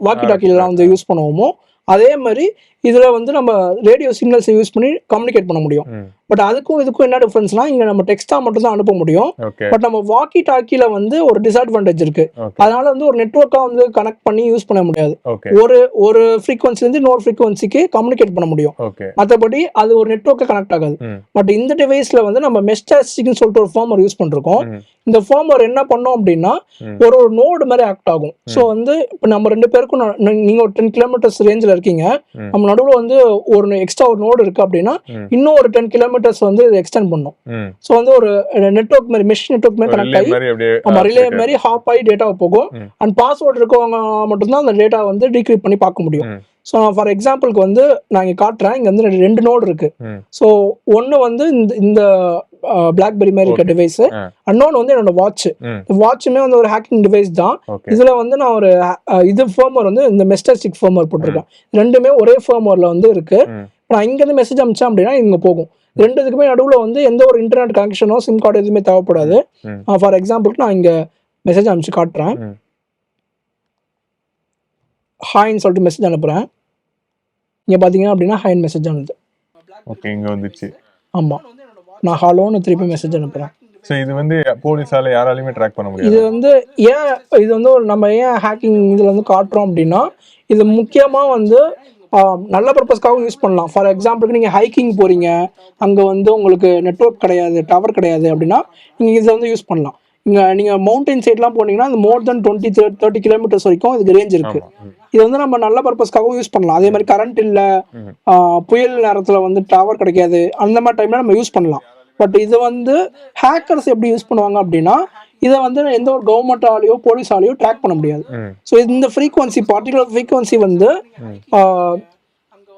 வாக்கி டாக்கிலாம் வந்து யூஸ் பண்ணுவோமோ அதே மாதிரி இதுல வந்து நம்ம ரேடியோ சிக்னல்ஸ் யூஸ் பண்ணி கம்யூனிகேட் பண்ண முடியும். பட் அதுக்கும் இதுக்கும் என்ன டிஃபரன்ஸ்னா இங்க நம்ம டெக்ஸ்டா மட்டும் தான் அனுப்ப முடியும். பட் நம்ம வாக்கி டாக்கில வந்து ஒரு டிஸ்அட்வான்டேஜ் இருக்கு. அதனால வந்து ஒரு நெட்வொர்க்கா வந்து கனெக்ட் பண்ணி யூஸ் பண்ண முடியாது. ஒரு ஃப்ரீக்வன்சில இருந்து இன்னொரு ஃப்ரீக்வன்சிக்கு கம்யூனிகேட் பண்ண முடியும். மற்றபடி அது ஒரு நெட்வொர்க்கா கனெக்ட் ஆகாது. பட் இந்த டிவைஸ்ல வந்து நம்ம மெஸ்டாஸ்டிக்னு சொல்லிட்டு ஒரு ஃபார்மர் யூஸ் பண்ணிருக்கோம். இந்த ஃபார்மர் என்ன பண்ணோம் அப்படின்னா ஒரு நோடு மாதிரி ஆக்ட் ஆகும். ஸோ வந்து இப்போ நம்ம 2 பேருக்கும் நீங்க ஒரு 10 கிலோமீட்டர்ஸ் ரேஞ்சில் இருக்கீங்க, நம்ம நடுவில் வந்து ஒரு எக்ஸ்ட்ரா ஒரு நோடு இருக்கு அப்படின்னா இன்னும் ஒரு 10 கிலோமீட்டர்ஸ் வந்து இது எக்ஸ்டெண்ட் பண்ணும். ஸோ வந்து ஒரு நெட்வொர்க் மாதிரி மெஷ் நெட்வொர்க் மாதிரி கனெக்ட் ஆகி நம்ம ரிலே மாதிரி ஹாப் ஆகி டேட்டா போகும். அண்ட் பாஸ்வேர்டு இருக்கவங்க மட்டும்தான் அந்த டேட்டா வந்து டீக்ரிப்ட் பண்ணி பார்க்க முடியும். ஸோ ஃபார் எக்ஸாம்பிளுக்கு வந்து நான் இங்கே காட்டுறேன். இங்கே வந்து 2 நோடு இருக்கு. ஸோ ஒன்று வந்து இந்த பிளாக்பெரி மாதிரி இருக்க டிவைஸ், இன்னொன்று வந்து என்னோட வாட்சுமே வந்து ஒரு ஹேக்கிங் டிவைஸ் தான். இதுல வந்து நான் ஒரு இது ஃபர்மர் வந்து இந்த மெஸ்டாஸ்டிக் ஃபர்மர் போட்டிருக்கேன். ரெண்டுமே ஒரே ஃபர்மர்ல வந்து இருக்கு. நான் இங்கேருந்து மெசேஜ் அனுப்பிச்சேன் அப்படின்னா இங்கே போகும். ரெண்டுத்துக்குமே நடுவில் வந்து எந்த ஒரு இன்டர்நெட் கனெக்ஷனோ சிம் கார்டு எதுவுமே தேவைப்படாது. ஃபார் எக்ஸாம்பிளுக்கு நான் இங்கே மெசேஜ் அனுப்பிச்சு காட்டுறேன். ஹாய்ன்னு சொல்லிட்டு மெசேஜ் அனுப்புறேன். இங்கே பார்த்தீங்கன்னா அப்படின்னா ஹாய்ன்னு மெசேஜ் அனுப்புது. ஓகே இங்கே வந்துச்சு. ஆமாம் நான் ஹலோன்னு திருப்பி மெசேஜ் அனுப்புறேன். ஸோ இது வந்து போலீஸால யாராலையுமே ட்ராக் பண்ண முடியாது. இது வந்து இது வந்து நம்ம ஏன் ஹேக்கிங் இதில் வந்து காட்டுறோம் அப்படின்னா இது முக்கியமாக வந்து நல்ல பர்பஸ்க்காகவும் யூஸ் பண்ணலாம். ஃபார் எக்ஸாம்பிளுக்கு நீங்கள் ஹைக்கிங் போகிறீங்க, அங்கே வந்து உங்களுக்கு நெட்வொர்க் கிடையாது, டவர் கிடையாது அப்படின்னா நீங்கள் இதை வந்து யூஸ் பண்ணலாம். நீங்கள் மவுண்டைன் சைட்லாம் போனீங்கன்னா அது மோர் தென் 20-30 கிலோமீட்டர்ஸ் வரைக்கும் இதுக்கு ரேஞ்ச் இருக்கு. இது வந்து நம்ம நல்ல பர்பஸ்க்காகவும் யூஸ் பண்ணலாம். அதே மாதிரி கரண்ட் இல்லை, புயல் நேரத்தில் வந்து டவர் கிடைக்காது, அந்த மாதிரி டைம்ல நம்ம யூஸ் பண்ணலாம். பட் இது வந்து ஹேக்கர்ஸ் எப்படி யூஸ் பண்ணுவாங்க அப்படின்னா இதை வந்து எந்த ஒரு கவர்மெண்டாலேயோ போலீஸாலேயோ ட்ராக் பண்ண முடியாது. ஸோ இந்த ஃப்ரீக்வன்சி பர்டிகுலர் ஃப்ரீக்வன்சி வந்து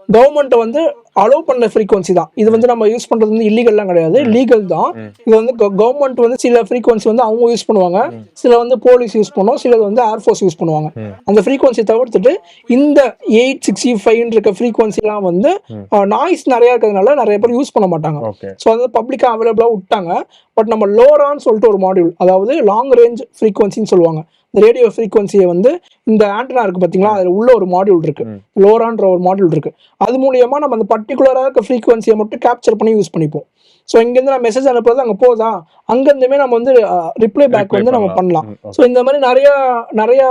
கவர்மெண்ட் வந்து அலோவ் பண்ண ஃப்ரீக்வன்சி தான். இது வந்து நம்ம யூஸ் பண்றது வந்து இல்லீகல்லாம் கிடையாது, லீகல் தான். இது வந்து கவர்மெண்ட் வந்து சில ஃப்ரீக்வன்சி வந்து அவங்க யூஸ் பண்ணுவாங்க, சில வந்து போலீஸ் யூஸ் பண்ணுவோம், சில வந்து ஏர்ஃபோர்ஸ் யூஸ் பண்ணுவாங்க. அந்த ஃப்ரீக்வன்சி தவிர்த்துட்டு இந்த 865 இருக்க ஃப்ரீக்வன்சிலாம் வந்து நாய்ஸ் நிறைய இருக்கிறதுனால நிறைய பேர் யூஸ் பண்ண மாட்டாங்க. ஸோ அது பப்ளிக்கா அவைலபிளா விட்டாங்க. பட் நம்ம லோரான்னு சொல்லிட்டு ஒரு மாடியூல், அதாவது லாங் ரேஞ்ச் ஃப்ரீக்வன்சின்னு சொல்லுவாங்க. ரேடியோ ஃப்ரீக்வன்சியை வந்து இந்த ஆண்டனா இருக்கு பார்த்தீங்களா, அதில் உள்ள ஒரு மாடியூல் இருக்கு, லோரான்ற ஒரு மாடியூல் இருக்கு. அது மூலியமா நம்ம அந்த பர்டிகுலராக இருக்க ஃப்ரீக்வன்சியை மட்டும் கேப்சர் பண்ணி யூஸ் பண்ணிப்போம். ஸோ இங்கேருந்து நான் மெசேஜ் அனுப்புறது அங்கே போதா, அங்கேருந்துமே நம்ம வந்து ரிப்ளை பேக் வந்து நம்ம பண்ணலாம். ஸோ இந்த மாதிரி நிறையா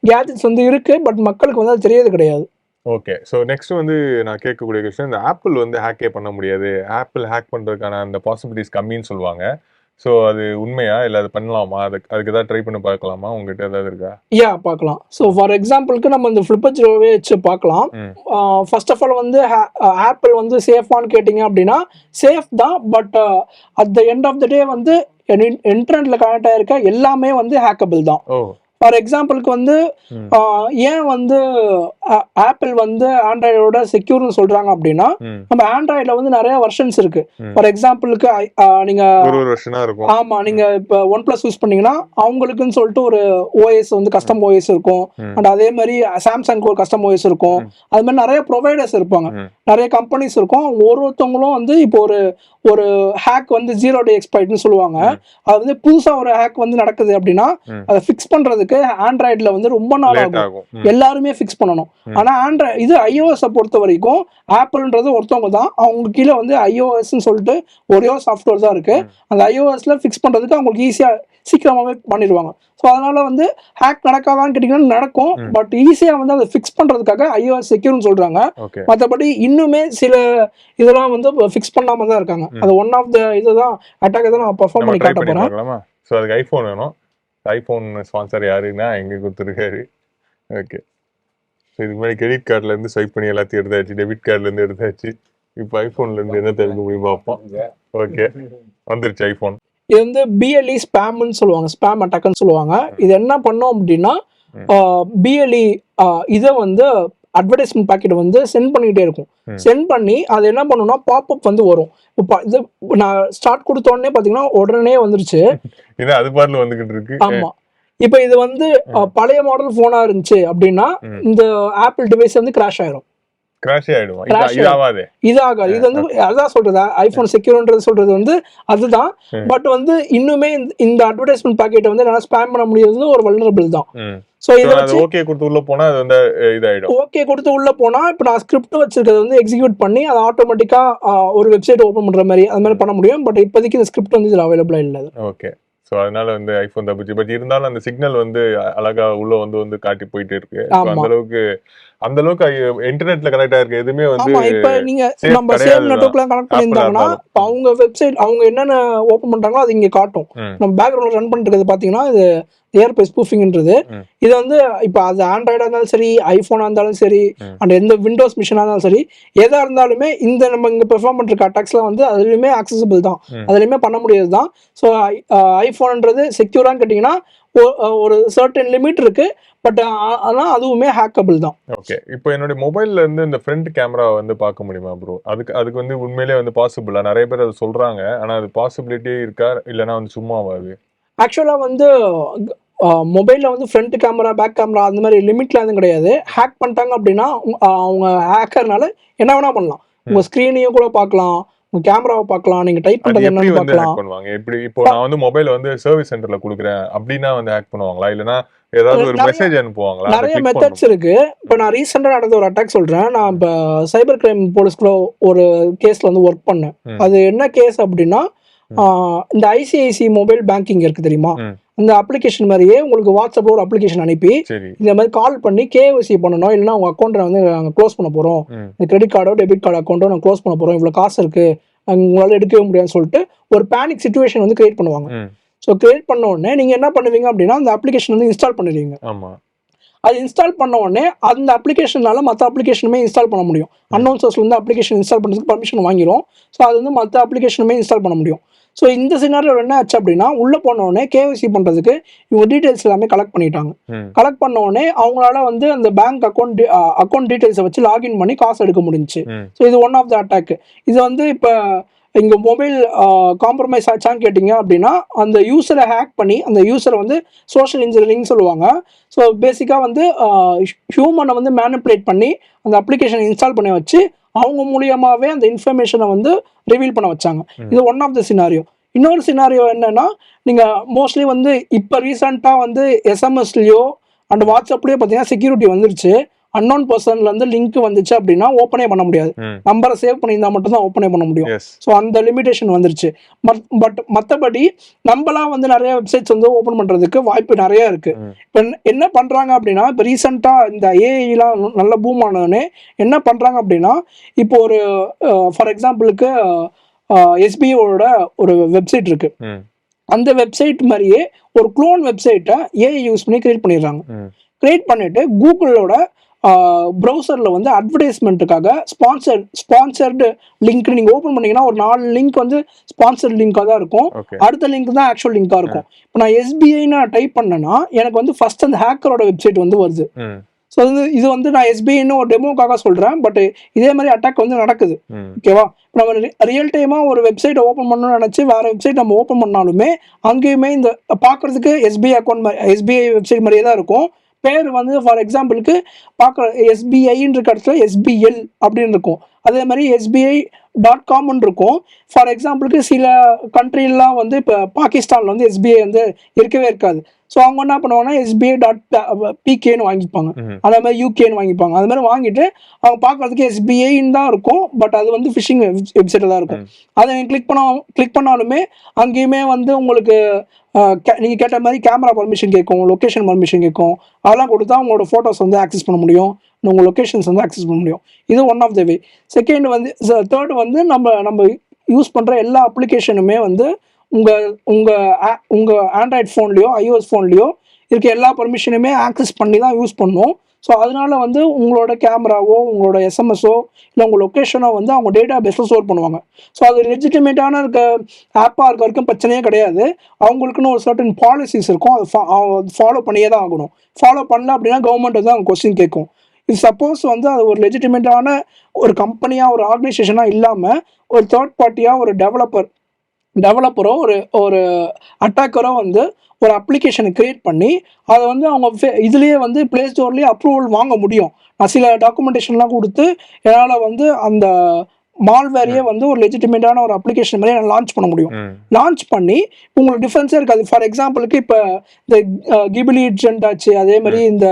கேஜெட்ஸ் வந்து இருக்கு, பட் மக்களுக்கு வந்து அது தெரியறது கிடையாது. ஓகே. ஸோ நெக்ஸ்ட் வந்து நான் கேட்கக்கூடிய கொஸ்டின், இந்த ஆப்பிள் வந்து ஹேக்கே பண்ண முடியாது, ஆப்பிள் ஹேக் பண்ணுறதுக்கான அந்த பாசிபிலிட்டிஸ் கம்மின்னு சொல்லுவாங்க. ஸோ அது உண்மையா, இல்லை அது பண்ணலாமா, அதுக்கு ஏதாவது ட்ரை பண்ணி பார்க்கலாமா, உங்ககிட்ட ஏதாவது இருக்கா? பார்க்கலாம். ஸோ ஃபார் எக்ஸாம்பிளுக்கு நம்ம இந்த ஃப்ளிப்பர் ஜீரோவே வச்சு பார்க்கலாம். ஃபர்ஸ்ட் ஆஃப் ஆல் வந்து ஆப்பிள் வந்து சேஃபான்னு கேட்டிங்க அப்படின்னா சேஃப் தான், but at the end of the day வந்து இன்டர்நெட்டில் கனெக்ட் ஆகிருக்க எல்லாமே வந்து ஹேக்கபிள் தான். ஃபார் எக்ஸாம்பிளுக்கு வந்து ஏன் வந்து ஆப்பிள் வந்து ஆண்ட்ராய்டோட செக்யூர்னு சொல்றாங்க அப்படின்னா, நம்ம ஆண்ட்ராய்டில் வந்து நிறைய வெர்ஷன்ஸ் இருக்கு. ஃபார் எக்ஸாம்பிளுக்கு நீங்க ஆமா, நீங்க இப்போ OnePlus யூஸ் பண்ணீங்கன்னா அவங்களுக்குன்னு சொல்லிட்டு ஒரு ஓஎஸ் வந்து கஸ்டம் ஓஎஸ் இருக்கும். அண்ட் அதே மாதிரி சாம்சங்க்கு ஒரு கஸ்டம் ஓஎஸ் இருக்கும். அது மாதிரி நிறைய ப்ரொவைடர்ஸ் இருப்பாங்க, நிறைய கம்பெனிஸ் இருக்கும். ஒருத்தவங்களும் வந்து இப்போ ஒரு ஹேக் வந்து 0 day எக்ஸ்பைட்னு சொல்லுவாங்க. அது வந்து புதுசா ஒரு ஹேக் வந்து நடக்குது அப்படின்னா அதை ஃபிக்ஸ் பண்றதுக்கு ஆண்ட்ராய்டில் வந்து ரொம்ப நாள் ஆகும், எல்லாருமே ஃபிக்ஸ் பண்ணணும். ஆனா இது iOS பொறுத்த வரைக்கும் ஆப்பிள்ன்றது ஒருத்தவங்க தான், அவங்க கீழே வந்து iOSன்னு சொல்லிட்டு ஒரே சாஃப்ட்வேர் தான் இருக்கு. அந்த iOSல ஃபிக்ஸ் பண்றதுக்கு அவங்களுக்கு ஈஸியா சீக்கிரமாவே பண்ணிடுவாங்க. ஸோ அதனால வந்து ஹேக் நடக்காதான்னு கேட்டீங்கன்னா நடக்கும், பட் ஈஸியா வந்து அதை ஃபிக்ஸ் பண்றதுக்காக iOS செக்யூர்னு சொல்றாங்க. மற்றபடி இன்னுமே சில இதெல்லாம் வந்து ஃபிக்ஸ் பண்ணாம தான் இருக்காங்க. அது ஒன் ஆஃப் த இதுதான் அட்டாக் தான் நான் பெர்ஃபார்ம் பண்ணி காட்ட போறேன். ஸோ அதுக்கு ஐஃபோன் வேணும். ஐஃபோன் ஸ்பான்சர் யாருன்னா எங்க கொடுத்துருக்காரு. ஓகே. ஸோ இதுக்கு முன்னாடி கிரெடிட் கார்டில் இருந்து ஸ்வைப் பண்ணி எல்லாத்தையும் எடுத்தாச்சு, டெபிட் கார்டில் இருந்து எடுத்தாச்சு, இப்போ ஐஃபோன்ல இருந்து என்ன தெரிஞ்சு முடியும் பார்ப்போம். ஓகே, வந்துருச்சு ஐஃபோன். இது வந்து BLE ஸ்பேம்னு சொல்லுவாங்க, ஸ்பேம் அட்டாக்னு சொல்லுவாங்க. இது என்ன பண்ணோம் அப்படின்னா BLE இதை வந்து அட்வர்டைஸ்மெண்ட் பேக்கெட் வந்து சென்ட் பண்ணிக்கிட்டே இருக்கும். சென்ட் பண்ணி அது என்ன பண்ணுன்னா பாப்அப் வந்து வரும். இப்போ இது நான் ஸ்டார்ட் கொடுத்த உடனே பார்த்தீங்கன்னா உடனே வந்துருச்சு. அது பாட்டுல வந்துகிட்டு இருக்கு. ஆமா. இப்போ இது வந்து பழைய மாடல் போனா இருந்துச்சு அப்படின்னா இந்த ஆப்பிள் டிவைஸ் வந்து கிராஷ் ஆயிடும். இது ஆகாது. இது வந்து அதான் சொல்றது, ஐபோன் செக்யூர்ன்றது சொல்றது வந்து அதுதான். பட் வந்து இன்னுமே இந்த அட்வர்டைஸ்மெண்ட் பாக்கெட் வந்து என்னால ஸ்பேம் பண்ண முடியாது, ஒரு வல்னரபிள் தான். சோ இத ஓகே கொடுத்து உள்ள போனா அது வந்து இதாயிடும். ஓகே கொடுத்து உள்ள போனா இப்போ நான் ஸ்கிரிப்ட் வச்சிருக்கிறது வந்து எக்ஸிக்யூட் பண்ணி அது ஆட்டோமேட்டிக்கா ஒரு வெப்சைட் ஓபன் பண்ற மாதிரி அது மாதிரி பண்ண முடியும். பட் இப்போதைக்கு இந்த ஸ்கிரிப்ட் வந்து இதுல அவைலபிளா இல்ல. ஓகே. ஸோ அதனால வந்து ஐஃபோன் தப்பிச்சு. பட் இருந்தாலும் அந்த சிக்னல் வந்து அழகா உள்ள வந்து காட்டி போயிட்டே இருக்கு. அந்த அளவுக்கு இன்டர்நெட்ல கனெக்ட் ஆயிருக்கு எதுவுமே வந்து இப்ப நீங்க நம்ம சேம் நெட்வொர்க்லாம் கனெக்ட் பண்ணியிருந்தாங்கன்னா அவங்க வெப்சைட் அவங்க என்னென்ன ஓபன் பண்றாங்களோ அது இங்க காட்டும். நம்ம பேக்ரவுண்ட்ல ரன் பண்ணிட்டு இருக்கிறது பாத்தீங்கன்னா இது ஏர்பே ஸ்பூஃபிங்ன்றது. இது வந்து இப்போ அது ஆண்ட்ராய்டா இருந்தாலும் சரி, ஐஃபோனா இருந்தாலும் சரி, அண்ட் எந்த விண்டோஸ் மிஷினா இருந்தாலும் சரி, எதா இருந்தாலுமே இந்த நம்ம இங்க பெர்ஃபார்ம் பண்ற அட்டாக்ஸ்லாம் வந்து அதுலயுமே ஆக்சசிபிள் தான், அதுலயுமே பண்ண முடியாது தான். ஸோ ஐஃபோன்ன்றது செக்யூரான்னு கேட்டீங்கன்னா ஒரு சர்டன் லிமிட் இருக்கு, பட் ஆனால் அதுவுமே ஹேக்கபிள் தான். ஓகே. இப்போ என்னுடைய மொபைல்ல இருந்து இந்த ஃப்ரண்ட் கேமரா வந்து பார்க்க முடியுமா ப்ரோ? அதுக்கு வந்து உண்மையிலே வந்து பாசிபிளா? நிறைய பேர் அதை சொல்றாங்க, ஆனால் அது பாசிபிலிட்டி இருக்கா இல்லைன்னா வந்து சும்மாவா? அது ஆக்சுவலாக வந்து மொபைலில் வந்து ஃப்ரண்ட் கேமரா பேக் கேமரா அந்த மாதிரி லிமிட்லாம் எதுவும் கிடையாது. ஹேக் பண்ணிட்டாங்க அப்படின்னா அவங்க ஹேக்கர்னால என்ன வேணா பண்ணலாம். உங்கள் ஸ்க்ரீனையும் கூட பார்க்கலாம், கேமராவை பார்க்கலாம், நீங்க டைப் பண்றது என்னன்னு பார்க்கலாம். பண்ணுவாங்க எப்படி? இப்போ நான் வந்து மொபைல் வந்து சர்வீஸ் சென்டர்ல கொடுக்குறேன் அப்படின்னா வந்து ஹேக் பண்ணுவாங்களா, இல்லனா ஏதாவது ஒரு மெசேஜ் அனுப்புவாங்களா? நிறைய மெத்தட்ஸ் இருக்கு. இப்போ நான் ரீசெண்டா நடந்த ஒரு அட்டாக் சொல்றேன். நான் இப்போ சைபர் கிரைம் போலீஸ்க்குள்ள ஒரு கேஸ்ல வந்து ஒர்க் பண்ணேன். அது என்ன கேஸ் அப்படின்னா இந்த ஐசிஐசி மொபைல் பேங்கிங் இருக்கு தெரியுமா, இந்த அப்ளிகேஷன் மாதிரியே உங்களுக்கு வாட்ஸ்அப்ல ஒரு அப்ளிகேஷன் அனுப்பி இந்த மாதிரி கால் பண்ணி கேஒய்சி பண்ணணும், இல்லைன்னா உங்க அக்கௌண்ட்டை வந்து நாங்கள் க்ளோஸ் பண்ண போறோம், இந்த கிரெடிட் கார்டோ டெபிட் கார்டு அக்கௌண்ட்டோ நாங்கள் க்ளோஸ் பண்ண போறோம், இவ்வளவு காசு இருக்கு உங்களால எடுக்கவே முடியாதுன்னு சொல்லிட்டு ஒரு பேனிக் சிச்சுவேஷன் வந்து கிரியேட் பண்ணுவாங்க. ஸோ கிரியேட் பண்ண உடனே நீங்க என்ன பண்ணுவீங்க அப்படின்னா அந்த அப்ளிகேஷன் வந்து இன்ஸ்டால் பண்ணிடுவீங்க. அது இன்ஸ்டால் பண்ண உடனே அந்த அப்ளிகேஷனால மற்ற அப்ளிகேஷனுமே இன்ஸ்டால் பண்ண முடியும். அன்னோன் சோர்ஸ்ல இருந்து அப்ளிகேஷன் இன்ஸ்டால் பண்ணுறதுக்கு பர்மிஷன் வாங்கிடும். ஸோ அது வந்து மற்ற அப்ளிகேஷனுமே இன்ஸ்டால் பண்ண முடியும். ஸோ இந்த சினாரியோல என்ன ஆச்சு அப்படின்னா உள்ள போன உடனே கேஒய்சி பண்றதுக்கு இவங்க டீடைல்ஸ் எல்லாமே கலெக்ட் பண்ணிட்டாங்க. கலெக்ட் பண்ண உடனே அவங்களால வந்து அந்த பேங்க் அக்கௌண்ட் டீடைல்ஸை வச்சு லாகின் பண்ணி காசு எடுக்க முடிஞ்சுச்சு. ஸோ இது ஒன் ஆஃப் த அட்டாக். இது வந்து இப்போ இங்கே மொபைல் காம்ப்ரமைஸ் ஆச்சான்னு கேட்டிங்க அப்படின்னா அந்த யூஸரை ஹேக் பண்ணி அந்த யூஸரை வந்து சோஷியல் இன்ஜினியரிங் சொல்லுவாங்க. ஸோ பேசிக்காக வந்து ஹியூமனை வந்து மேனிப்புலேட் பண்ணி அந்த அப்ளிகேஷனை இன்ஸ்டால் பண்ணி வச்சு அவங்க மூலியமாகவே அந்த இன்ஃபர்மேஷனை வந்து ரிவீல் பண்ண வச்சாங்க. இது ஒன் ஆஃப் த சினாரியோ. இன்னொரு சினாரியோ என்னன்னா, நீங்கள் மோஸ்ட்லி வந்து இப்போ ரீசெண்டாக வந்து எஸ்எம்எஸ்லேயோ அண்ட் வாட்ஸ்அப்லேயோ பார்த்தீங்கன்னா செக்யூரிட்டி வந்துருச்சு. அன்னோன் பர்சன்ல இருந்து லிங்க் வந்துச்சு அப்படின்னா ஓப்பனே பண்ண முடியாது. நம்பரை சேவ் பண்ணியிருந்தா மட்டும் தான் ஓப்பனே பண்ண முடியும். ஸோ அந்த லிமிடேஷன் வந்துருச்சு. பட் மற்றபடி நம்மளாம் வந்து நிறைய வெப்சைட்ஸ் வந்து ஓப்பன் பண்ணுறதுக்கு வாய்ப்பு நிறைய இருக்கு. இப்போ என்ன பண்ணுறாங்க அப்படின்னா, இப்போ ரீசெண்டாக இந்த ஏஐலாம் நல்ல பூம் ஆனோடனே என்ன பண்ணுறாங்க அப்படின்னா, இப்போ ஒரு ஃபார் எக்ஸாம்பிளுக்கு எஸ்பிஐயோட ஒரு வெப்சைட் இருக்கு. அந்த வெப்சைட் மாதிரியே ஒரு க்ளோன் வெப்சைட்டை ஏஐ யூஸ் பண்ணி கிரியேட் பண்ணிடுறாங்க. கிரியேட் பண்ணிட்டு கூகுளோட ப்ரௌசரில் வந்து அட்வர்டைஸ்மெண்ட்டுக்காக ஸ்பான்சர்டு லிங்க் நீங்கள் ஓப்பன் பண்ணிங்கன்னா ஒரு 4 லிங்க் வந்து ஸ்பான்சர்ட் லிங்காக தான் இருக்கும். அடுத்த லிங்க் தான் ஆக்சுவல் லிங்காக இருக்கும். இப்போ நான் எஸ்பிஐன்னு டைப் பண்ணேன்னா எனக்கு வந்து ஃபர்ஸ்ட் அந்த ஹேக்கரோட வெப்சைட் வந்து வருது. ஸோ இது வந்து நான் எஸ்பிஐன்னு ஒரு டெமோக்காக சொல்கிறேன். பட் இதே மாதிரி அட்டாக் வந்து நடக்குது. ஓகேவா? இப்போ நம்ம ரியல் டைமாக ஒரு வெப்சைட்டை ஓப்பன் பண்ணணும்னு நினச்சி வேறு வெப்சைட் நம்ம ஓப்பன் பண்ணாலுமே அங்கேயுமே இந்த பார்க்குறதுக்கு எஸ்பிஐ அக்கௌண்ட் எஸ்பிஐ வெப்சைட் மாதிரியே தான் இருக்கும். பேர் வந்து ஃபார் எக்ஸாம்பிளுக்கு பார்க்குற எஸ்பிஐன்னு இருக்க இடத்துல எஸ்பிஎல் அப்படின்னு இருக்கும். அதே மாதிரி SBI.com இருக்கும். ஃபார் எக்ஸாம்பிளுக்கு சில கண்ட்ரிலாம் வந்து இப்போ பாகிஸ்தானில் வந்து எஸ்பிஐ வந்து இருக்கவே இருக்காது. ஸோ அவங்க என்ன பண்ணுவாங்கன்னா SBI.PKன்னு வாங்கிப்பாங்க. அதே மாதிரி யூகேன்னு வாங்கிப்பாங்க. அது மாதிரி வாங்கிட்டு அவங்க பார்க்குறதுக்கு எஸ்பிஐன்னு தான் இருக்கும். பட் அது வந்து ஃபிஷிங் வெப்சைட்டில் தான் இருக்கும். அதை நீங்கள் கிளிக் பண்ணாலுமே அங்கேயுமே வந்து உங்களுக்கு நீங்கள் கேட்ட மாதிரி கேமரா பர்மிஷன் கேட்கும், லொக்கேஷன் பர்மிஷன் கேட்கும். அதெல்லாம் கொடுத்தா உங்களோட ஃபோட்டோஸ் வந்து ஆக்சஸ் பண்ண முடியும், உங்கள் லொக்கேஷன்ஸ் வந்து ஆக்சஸ் பண்ண முடியும். இது one of the way. Second வந்து தேர்ட் வந்து நம்ம யூஸ் பண்ணுற எல்லா அப்ளிகேஷனுமே வந்து உங்கள் ஆண்ட்ராய்ட் ஃபோன்லேயோ iOS ஃபோன்லேயோ இருக்க எல்லா பர்மிஷனுமே ஆக்சஸ் பண்ணி தான் யூஸ் பண்ணணும். ஸோ அதனால வந்து உங்களோட கேமராவோ உங்களோட எஸ்எம்எஸோ இல்லை உங்கள் லொக்கேஷனோ வந்து அவங்க டேட்டா பேஸில் ஸ்டோர் பண்ணுவாங்க. ஸோ அது லெஜிட்டிமேட்டான ஆப்பாக இருக்க வரைக்கும் பிரச்சனையே கிடையாது. அவங்களுக்குன்னு ஒரு சர்டன் பாலிசிஸ் இருக்கும். அதை ஃபாலோ பண்ணியே தான் ஆகணும். ஃபாலோ பண்ணல அப்படின்னா கவர்மெண்ட் வந்து அவங்க கொஸ்டின் கேட்கும். இது சப்போஸ் வந்து அது ஒரு லெஜிட்டிமேட்டான ஒரு கம்பெனியாக ஒரு ஆர்கனைசேஷனாக இல்லாமல் ஒரு தேர்ட் பார்ட்டியாக ஒரு டெவலப்பரோ ஒரு அட்டாக்கரோ வந்து ஒரு அப்ளிகேஷனை கிரியேட் பண்ணி அதை வந்து அவங்க இதுலேயே வந்து ப்ளே ஸ்டோர்லேயே அப்ரூவல் வாங்க முடியும். நான் சில டாக்குமெண்டேஷன்லாம் கொடுத்து என்னால் வந்து அந்த மால்வேரையே வந்து ஒரு லெஜிட்டிமேட்டான ஒரு அப்ளிகேஷன் மாதிரி நான் லான்ச் பண்ண முடியும். லான்ச் பண்ணி உங்களுக்கு டிஃப்ரென்ஸே இருக்காது. ஃபார் எக்ஸாம்பிளுக்கு இப்போ இந்த கிபிலி ட்ரெண்ட் ஆச்சு. அதே மாதிரி இந்த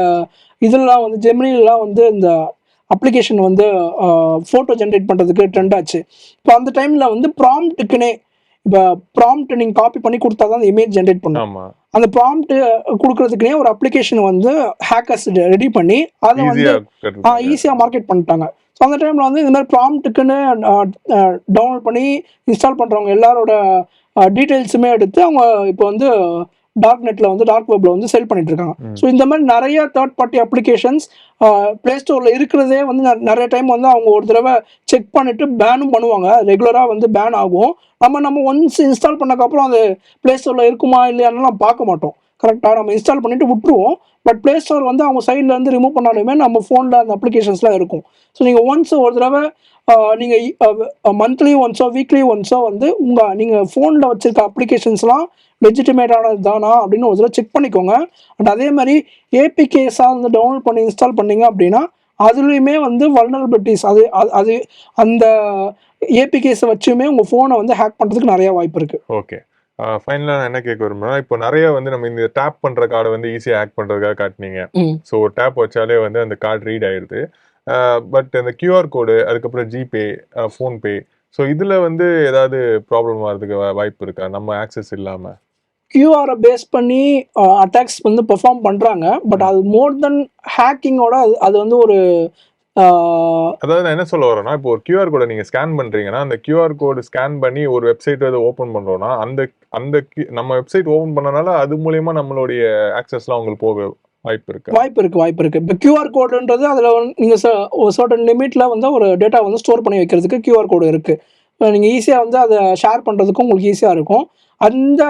இதெல்லாம் வந்து ஜெமினிலாம் வந்து இந்த அப்ளிகேஷன் வந்து ஃபோட்டோ ஜென்ரேட் பண்ணுறதுக்கு ட்ரெண்ட் ஆச்சு. இப்போ அந்த டைமில் வந்து ப்ராம்ப்ட்டுக்குன்னே இப்போ ப்ராம்ப்ட் நீங்கள் காப்பி பண்ணி கொடுத்தா தான் அந்த இமேஜ் ஜென்ரேட் பண்ணும். அந்த ப்ராம்ப்ட் கொடுக்கறதுக்குனே ஒரு அப்ளிகேஷன் வந்து ஹேக்கர்ஸ் ரெடி பண்ணி அதை வந்து ஈஸியாக மார்க்கெட் பண்ணிட்டாங்க. ஸோ அந்த டைமில் வந்து இந்த மாதிரி ப்ராம்ப்ட்டுக்குன்னு டவுன்லோட் பண்ணி இன்ஸ்டால் பண்ணுறவங்க எல்லாரோட டீட்டெயில்ஸுமே எடுத்து அவங்க இப்போ வந்து டார்க் நெட்டில் வந்து டார்க் வெப்பில் வந்து செல் பண்ணிட்டு இருக்காங்க. ஸோ இந்த மாதிரி நிறைய தேர்ட் பார்ட்டி அப்ளிகேஷன்ஸ் ப்ளே ஸ்டோரில் இருக்கிறதே வந்து நிறைய டைம் வந்து அவங்க ஒரு தடவை செக் பண்ணிவிட்டு பேனும் பண்ணுவாங்க. ரெகுலராக வந்து பேன் ஆகும். நம்ம ஒன்ஸ் இன்ஸ்டால் பண்ணக்கப்புறம் அது ப்ளே ஸ்டோரில் இருக்குமா இல்லையான்னு நம்ம பார்க்க மாட்டோம். கரெக்டாக நம்ம இன்ஸ்டால் பண்ணிவிட்டு விட்டுருவோம். பட் ப்ளே ஸ்டோர் வந்து அவங்க சைட்லேருந்து ரிமூவ் பண்ணாலுமே நம்ம ஃபோனில் அந்த அப்ளிகேஷன்ஸ்லாம் இருக்கும். ஸோ நீங்கள் ஒன்ஸ் ஒரு தடவை நீங்கள் மந்த்லி ஒன்ஸோ வீக்லி ஒன்ஸோ வந்து நீங்கள் ஃபோனில் வச்சுருக்க அப்ளிகேஷன்ஸ்லாம் லெஜிட்டிமேட்டானது தானா அப்படின்னு ஒரு தடவை செக் பண்ணிக்கோங்க. அண்ட் அதே மாதிரி ஏபிகேஸாக வந்து டவுன்லோட் பண்ணி இன்ஸ்டால் பண்ணிங்க அப்படின்னா அதுலேயுமே வந்து வல்னரபிலிட்டிஸ் அது அந்த ஏபிகேஸை வச்சுமே உங்கள் ஃபோனை வந்து ஹேக் பண்ணுறதுக்கு நிறைய வாய்ப்பு இருக்குது. ஓகே, ஃபைனலாக நான் என்ன கேட்க விரும்புறேன்னா, இப்போ நிறைய வந்து நம்ம இந்த டேப் பண்ணுற கார்டை வந்து ஈஸியாக ஹேக் பண்ணுறதுக்காக காட்டினீங்க. ஸோ ஒரு டேப் வச்சாலே வந்து அந்த கார்டு ரீட் ஆயிடுது. பட் அந்த QR கோடு, அதுக்கப்புறம் ஜிபே, ஃபோன்பே, ஸோ இதில் வந்து ஏதாவது ப்ராப்ளம் வர்றதுக்கு வாய்ப்பு இருக்கா நம்ம ஆக்சஸ் இல்லாமல்? கியூஆரை பேஸ் பண்ணி அட்டாக்ஸ் வந்து பெர்ஃபார்ம் பண்ணுறாங்க. பட் அது மோர் தென் ஹேக்கிங்கோட அது வந்து ஒரு அதாவது நான் என்ன சொல்ல வரேன்னா, இப்போ ஒரு QR கோடை நீங்கள் ஸ்கேன் பண்ணுறீங்கன்னா அந்த QR கோடு ஸ்கேன் பண்ணி ஒரு வெப்சைட் வந்து ஓப்பன் பண்ணுறோன்னா அந்த நம்ம வெப்சைட் ஓப்பன் பண்ணனால அது மூலயமா நம்மளுடைய ஆக்சஸ்லாம் உங்களுக்கு போக வாய்ப்பு இருக்கு. இப்போ QR கோடுன்றது அதில் நீங்கள் ஒரு சர்டன் லிமிட்டில் வந்து ஒரு டேட்டா வந்து ஸ்டோர் பண்ணி வைக்கிறதுக்கு QR கோடு இருக்குது. நீங்கள் ஈஸியாக வந்து அதை ஷேர் பண்ணுறதுக்கும் உங்களுக்கு ஈஸியாக இருக்கும். அந்த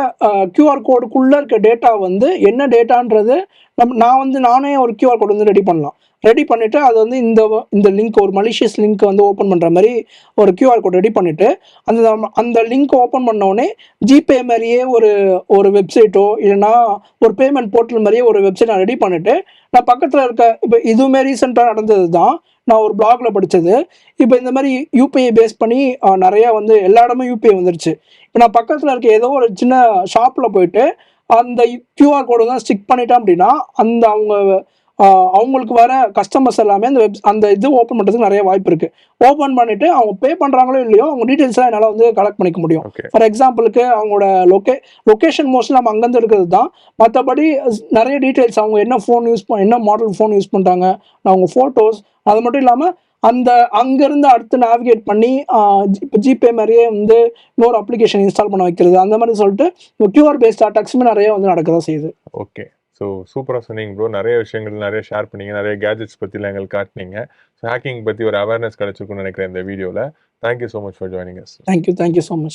QR கோடுக்குள்ளே இருக்க டேட்டா வந்து என்ன டேட்டான்றது நானே ஒரு QR கோடு வந்து ரெடி பண்ணிவிட்டு அது வந்து இந்த லிங்க் ஒரு மலிஷியஸ் லிங்க் வந்து ஓப்பன் பண்ணுற மாதிரி ஒரு QR கோடு ரெடி பண்ணிவிட்டு அந்த லிங்க் ஓப்பன் பண்ணோடனே ஜிபே மாதிரியே ஒரு வெப்சைட்டோ இல்லைனா ஒரு பேமெண்ட் போர்ட்டல் மாதிரியே ஒரு வெப்சைட் நான் ரெடி பண்ணிவிட்டு நான் பக்கத்தில் இருக்க இப்போ இதுவுமே ரீசெண்டாக நடந்தது தான். நான் ஒரு பிளாகில் படித்தது. இப்போ இந்த மாதிரி யூபிஐ பேஸ் பண்ணி நிறையா வந்து எல்லா இடமும் யூபிஐ வந்துருச்சு. இப்போ நான் பக்கத்தில் இருக்க ஏதோ ஒரு சின்ன ஷாப்பில் போயிட்டு அந்த கியூஆர் கோடு தான் ஸ்டிக் பண்ணிட்டேன் அப்படின்னா அந்த அவங்களுக்கு வர கஸ்டமர்ஸ் எல்லாமே அந்த இது ஓப்பன் பண்ணுறதுக்கு நிறைய வாய்ப்பு இருக்குது. ஓப்பன் பண்ணிவிட்டு அவங்க பே பண்ணுறாங்களோ இல்லையோ அவங்க டீட்டெயில்ஸ்லாம் என்னால் வந்து கலெக்ட் பண்ணிக்க முடியும். ஃபார் எக்ஸாம்பிளுக்கு அவங்களோட லொக்கேஷன் மோஸ்ட்லி நம்ம அங்கேருந்து இருக்கிறது தான். மற்றபடி நிறைய டீட்டெயில்ஸ் அவங்க என்ன ஃபோன் என்ன மாடல் ஃபோன் யூஸ் பண்ணுறாங்க, அவங்க ஃபோட்டோஸ், அது மட்டும் இல்லாமல் அங்கேருந்து அடுத்து நேவிகேட் பண்ணி இப்போ ஜிபே மாதிரியே வந்து இன்னொரு அப்ளிகேஷன் இன்ஸ்டால் பண்ண வைக்கிறது, அந்த மாதிரி சொல்லிட்டு கியூஆர் பேஸ்ட் அட்டாக்ஸுமே நிறைய வந்து நடக்க தான் செய்யுது. ஓகே, ஸோ சூப்பராக சொன்னீங்க ப்ரோ. நிறைய விஷயங்கள் நிறைய ஷேர் பண்ணீங்க, நிறைய கேஜெட்ஸ் பற்றிலாம் எங்களுக்கு காட்டினீங்க. ஸோ ஹேக்கிங் பற்றி ஒரு அவேர்னஸ் கிடச்சிருக்குன்னு நினைக்கிறேன் இந்த வீடியோவில். Thank you so much for joining us. Thank you so much.